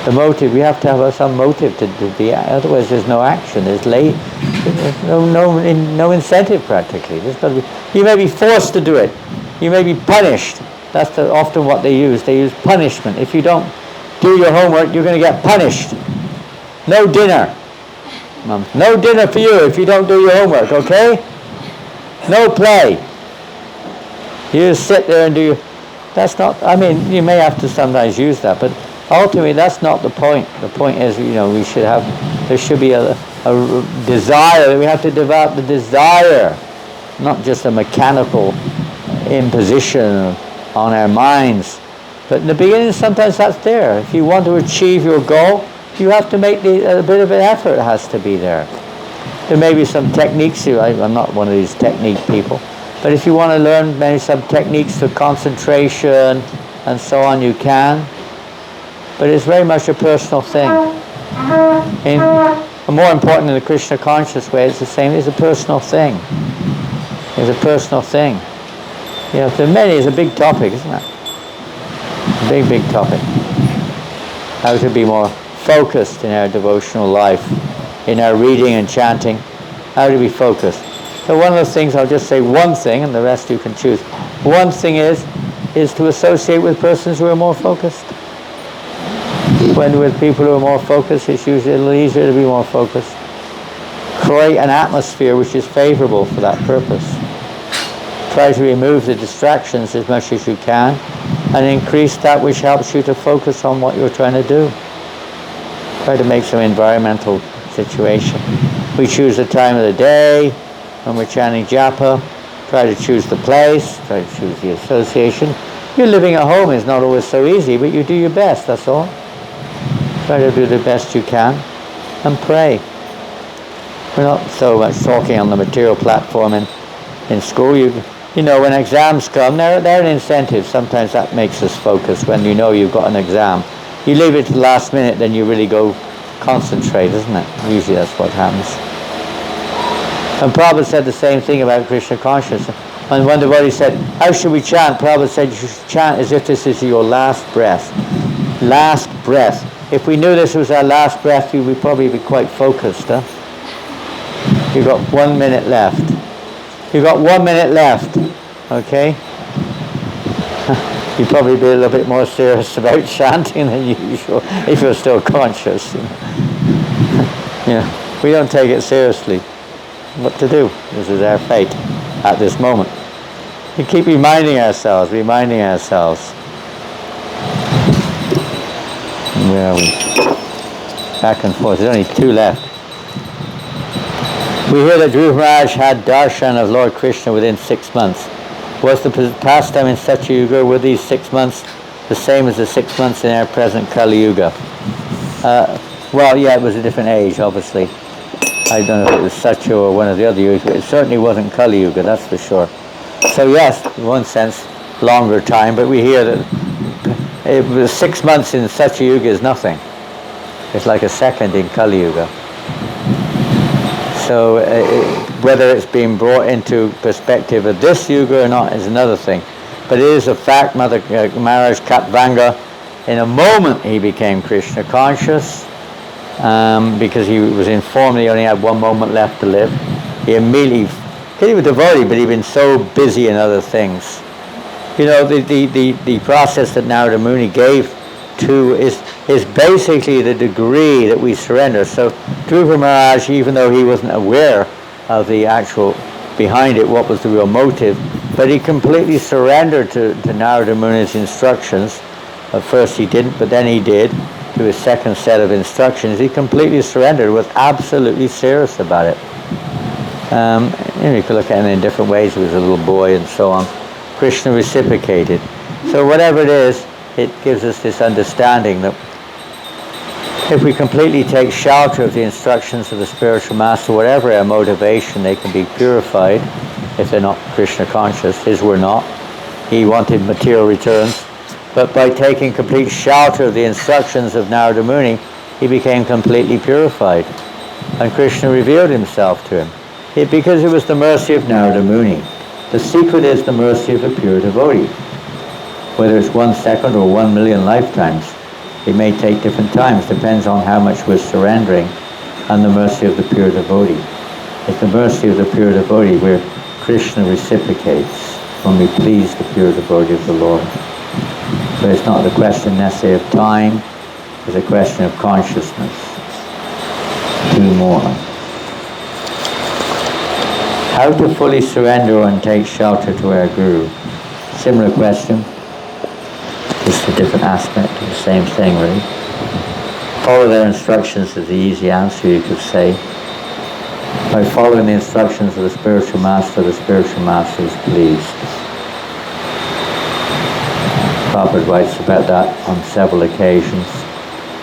The motive, we have to have some motive to be, otherwise there's no action. There's no incentive practically. There's got to be, you may be forced to do it. You may be punished. That's often what they use. They use punishment. If you don't do your homework, you're going to get punished. No dinner. Mom. No dinner for you if you don't do your homework, okay? No play. You just sit there and do. That's not, I mean, you may have to sometimes use that, but ultimately that's not the point. The point is, we should have, there should be a desire. We have to develop the desire, not just a mechanical imposition on our minds. But in the beginning, sometimes that's there. If you want to achieve your goal, you have to make a bit of an effort. Has to be there. There may be some techniques. I'm not one of these technique people, but if you want to learn maybe some techniques for concentration and so on, you can. But it's very much a personal thing. And more important in the Krishna conscious way, it's the same. It's a personal thing. It's a personal thing. For many, it's a big topic, isn't it? A big, big topic. How to be more focused in our devotional life, in our reading and chanting. How to be focused. So one of the things, I'll just say one thing, and the rest you can choose. One thing is to associate with persons who are more focused. When with people who are more focused, it's usually a little easier to be more focused. Create an atmosphere which is favorable for that purpose. Try to remove the distractions as much as you can, and increase that which helps you to focus on what you're trying to do. Try to make some environmental situation. We choose the time of the day when we're chanting japa. Try to choose the place. Try to choose the association. Your living at home is not always so easy, but you do your best, that's all. Try to do the best you can and pray. We're not so much talking on the material platform in school. When exams come, they're an incentive. Sometimes that makes us focus when you've got an exam. You leave it to the last minute, then you really go concentrate, isn't it? Usually that's what happens. And Prabhupada said the same thing about Krishna consciousness. And one devotee said, how should we chant? Prabhupada said, you should chant as if this is your last breath. Last breath. If we knew this was our last breath, we would probably be quite focused. You've got 1 minute left. You've got 1 minute left. Okay? You'd probably be a little bit more serious about chanting than usual if you're still conscious. We don't take it seriously. What to do? This is our fate at this moment. We keep reminding ourselves. Where are we? Back and forth. There's only 2 left. We hear that Dhruva Maharaj had darshan of Lord Krishna within 6 months. Was the pastime in Satyayuga, were these 6 months the same as the 6 months in our present Kali Yuga? It was a different age, obviously. I don't know if it was Satya or one of the other yugas, but it certainly wasn't Kali Yuga, that's for sure. So yes, in one sense, longer time, but we hear that it was 6 months in Satyayuga is nothing. It's like a second in Kali Yuga. So whether it's being brought into perspective of this yuga or not is another thing. But it is a fact, Maharaj Katvanga, in a moment he became Krishna conscious, because he was informed he only had one moment left to live. He immediately, because he was devotee, but he'd been so busy in other things. You know, the process that Narada Muni gave to is basically the degree that we surrender. So Dhruva Maharaj, even though he wasn't aware of the actual behind it, what was the real motive, but he completely surrendered to Narada Muni's instructions. At first he didn't, but then he did. To his second set of instructions, he completely surrendered, was absolutely serious about it. You could look at him in different ways. He was a little boy and so on. Krishna reciprocated. So whatever it is, it gives us this understanding that if we completely take shelter of the instructions of the spiritual master, whatever our motivation, they can be purified if they're not Krishna conscious. His were not. He wanted material returns. But by taking complete shelter of the instructions of Narada Muni, he became completely purified. And Krishna revealed himself to him. Because it was the mercy of Narada Muni. The secret is the mercy of a pure devotee. Whether it's 1 second or 1 million lifetimes, it may take different times, depends on how much we're surrendering, and the mercy of the pure devotee. It's the mercy of the pure devotee where Krishna reciprocates when we please the pure devotee of the Lord. So it's not the question necessarily of time, it's a question of consciousness. 2 more. How to fully surrender and take shelter to our Guru? Similar question, just a different aspect of the same thing really. Follow their instructions is the easy answer, you could say. By following the instructions of the spiritual master is pleased. Prabhupada writes about that on several occasions,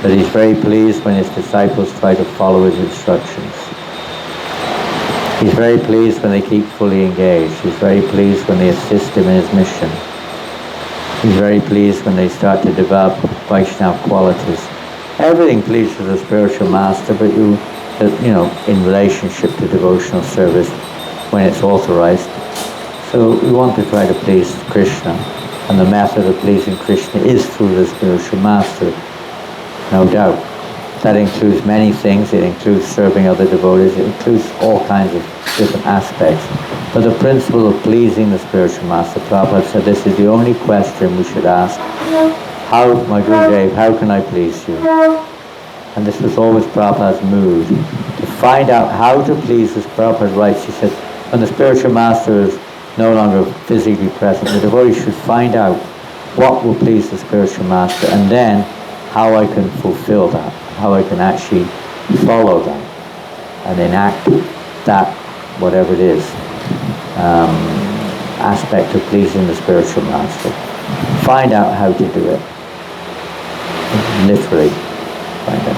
that he's very pleased when his disciples try to follow his instructions. He's very pleased when they keep fully engaged. He's very pleased when they assist him in his mission. He's very pleased when they start to develop Vaishnava qualities. Everything pleases the spiritual master, but in relationship to devotional service when it's authorized. So we want to try to please Krishna. And the method of pleasing Krishna is through the spiritual master, no doubt. That includes many things. It includes serving other devotees. It includes all kinds of different aspects. But the principle of pleasing the spiritual master, Prabhupada said this is the only question we should ask. How, my Gurudev, how can I please you? And this was always Prabhupada's mood, to find out how to please us. Prabhupada writes, he said, when the spiritual master is no longer physically present, the devotee should find out what will please the spiritual master, and then how I can fulfill that, how I can actually follow that and enact that, whatever it is, aspect of pleasing the spiritual master. Find out how to do it. Literally find out.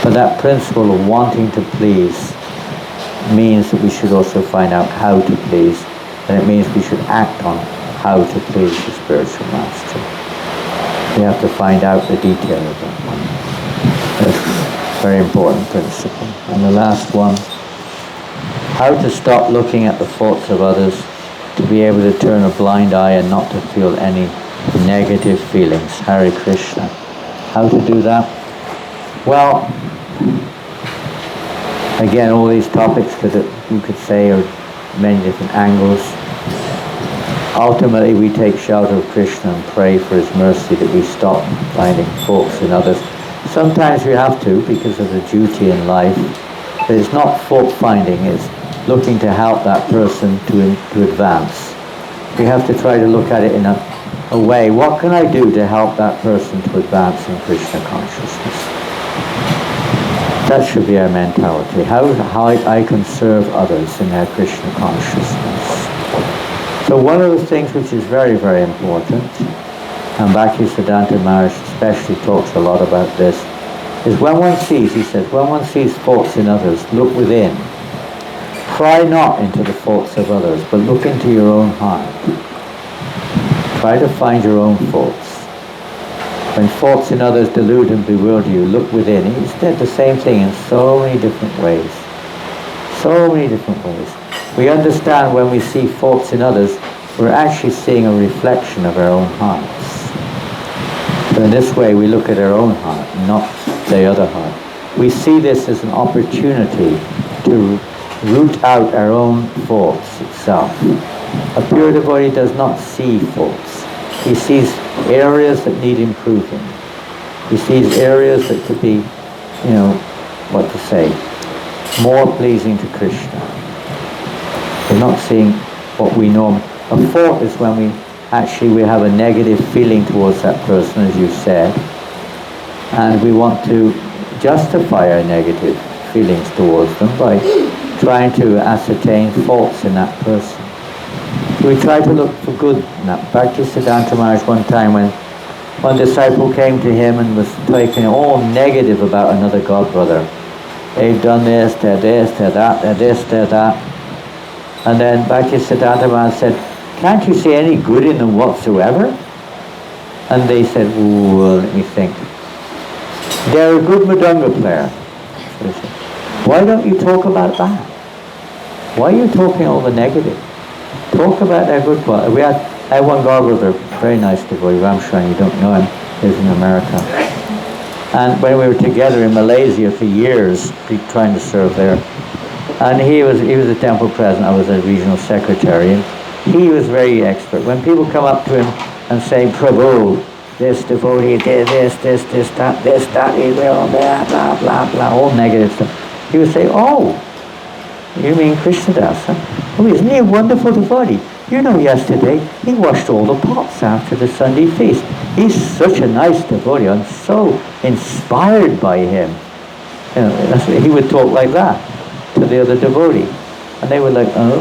But that principle of wanting to please means that we should also find out how to please. And it means we should act on how to please the spiritual master. We have to find out the detail of that one. That's a very important principle. And the last one, how to stop looking at the faults of others, to be able to turn a blind eye and not to feel any negative feelings. Hare Krishna. How to do that? Well, again, all these topics you could say are many different angles. Ultimately, we take shelter of Krishna and pray for his mercy that we stop finding faults in others. Sometimes we have to because of the duty in life, but it's not fault finding, it's looking to help that person to advance. We have to try to look at it in a way, what can I do to help that person to advance in Krishna consciousness? That should be our mentality. How I can serve others in their Krishna consciousness. So one of the things which is very, very important, and Bhaktisiddhanta Maharaj especially talks a lot about this, is when one sees, he says, when one sees faults in others, look within. Pry not into the faults of others, but look into your own heart. Try to find your own faults. When faults in others delude and bewilder you, look within. He said the same thing in so many different ways. So many different ways. We understand when we see faults in others, we're actually seeing a reflection of our own hearts. So in this way, we look at our own heart, not the other heart. we see this as an opportunity to root out our own faults itself. A pure devotee does not see faults. He sees areas that need improving. He sees areas that could be, more pleasing to Krishna. We're not seeing what we know. A fault is when we have a negative feeling towards that person, as you said, and we want to justify our negative feelings towards them by trying to ascertain faults in that person. So we try to look for good in that. Bhaktisiddhanta Maharaj one time, when one disciple came to him and was talking all negative about another godbrother. They've done this, they're this, they're that, they're this, they're that. And then Bhaktisiddhanta Maharaj said, "Can't you see any good in them whatsoever?" And they said, "Well, let me think. They're a good Mridanga player." So they said, "Why don't you talk about that? Why are you talking all the negative? Talk about their good quality." I had one godbrother, very nice devotee, Ramsharan, you don't know him, lives in America. And when we were together in Malaysia for years, trying to serve there, and he was a temple president, I was a regional secretary, and he was very expert. When people come up to him and say, "Prabhu, this devotee did this, that, he will, blah, blah, blah, blah," all negative stuff, he would say, "Oh, you mean Krishnadas, huh? Oh, isn't he a wonderful devotee? You know, yesterday he washed all the pots after the Sunday feast. He's such a nice devotee. I'm so inspired by him." That's what he would talk like that to the other devotee. And they were like, "Oh,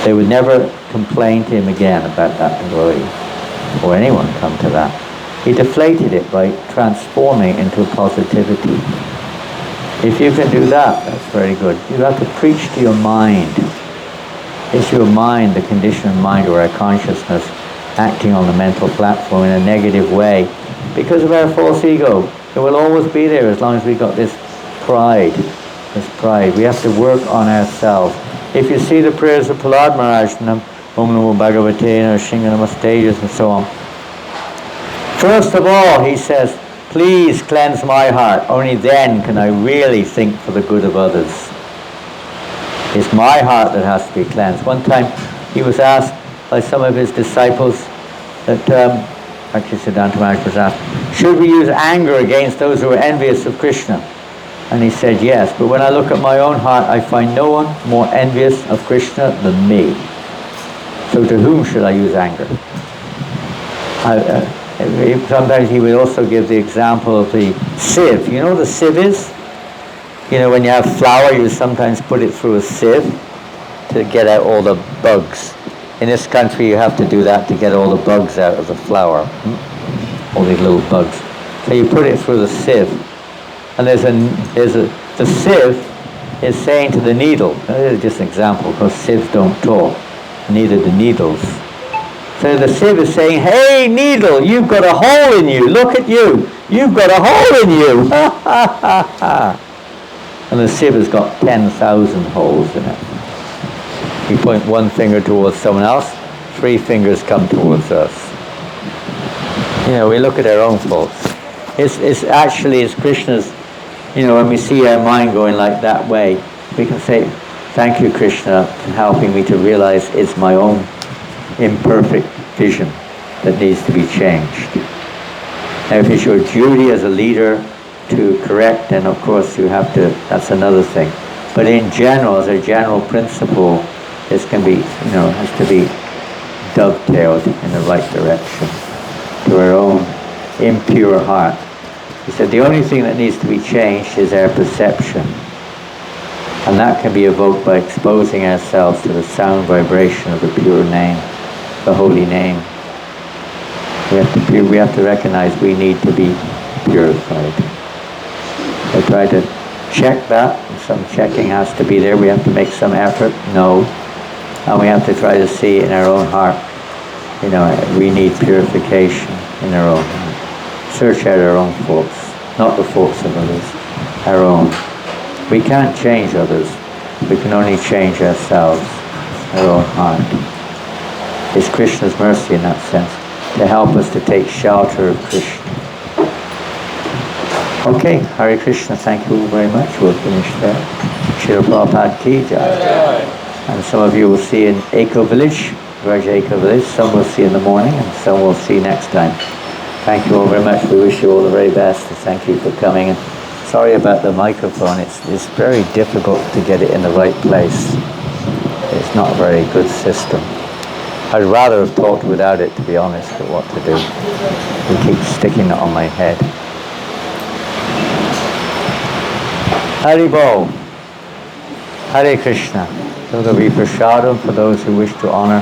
They would never complain to him again about that devotee, or anyone come to that. He deflated it by transforming it into a positivity. If you can do that, that's very good. You have to preach to your mind. It's your mind, the conditioned mind, or our consciousness, acting on the mental platform in a negative way because of our false ego. It will always be there as long as we've got this pride. We have to work on ourselves. If you see the prayers of Prahlad Maharaj, Om Namo Bhagavate, Shinga Namastages, and so on. First of all, he says, "Please cleanse my heart. Only then can I really think for the good of others." It's my heart that has to be cleansed. One time he was asked by some of his disciples that, actually Siddhanta Maharaj was asked, "Should we use anger against those who are envious of Krishna?" And he said, "Yes, but when I look at my own heart, I find no one more envious of Krishna than me. So to whom should I use anger?" Sometimes he would also give the example of the sieve. You know what a sieve is? When you have flour, you sometimes put it through a sieve to get out all the bugs. In this country, you have to do that to get all the bugs out of the flour. All these little bugs. So you put it through the sieve. And the sieve is saying to the needle, this is just an example, because sieves don't talk, neither do needles. So the sieve is saying, "Hey, needle, you've got a hole in you. Look at you. You've got a hole in you." And the sieve has got 10,000 holes in it. You point one finger towards someone else, 3 fingers come towards us. We look at our own faults. It's Krishna's, when we see our mind going like that way, we can say, "Thank you, Krishna, for helping me to realize it's my own imperfect vision that needs to be changed." Now, if it's your duty as a leader to correct, then of course you have to, that's another thing. But in general, as a general principle, this can be, has to be dovetailed in the right direction to our own impure heart. He said the only thing that needs to be changed is our perception. And that can be evoked by exposing ourselves to the sound vibration of the pure name, the holy name. We have to recognize we need to be purified. I try to check that. Some checking has to be there. We have to make some effort. No. And we have to try to see in our own heart, we need purification in our own heart. Search out our own faults, not the faults of others, our own. We can't change others. We can only change ourselves, our own heart. It's Krishna's mercy in that sense, to help us to take shelter of Krishna. Okay, Hare Krishna, thank you very much. We'll finish there. Srila Prabhupada Ki Jai. And some of you will see in Eco Village, Raja Eco Village. Some will see in the morning and some will see next time. Thank you all very much. We wish you all the very best. Thank you for coming. And sorry about the microphone. It's very difficult to get it in the right place. It's not a very good system. I'd rather have talked without it, to be honest, but what to do? We keep sticking it on my head. Haribol. Hare Krishna. So there'll be prasadam for those who wish to honor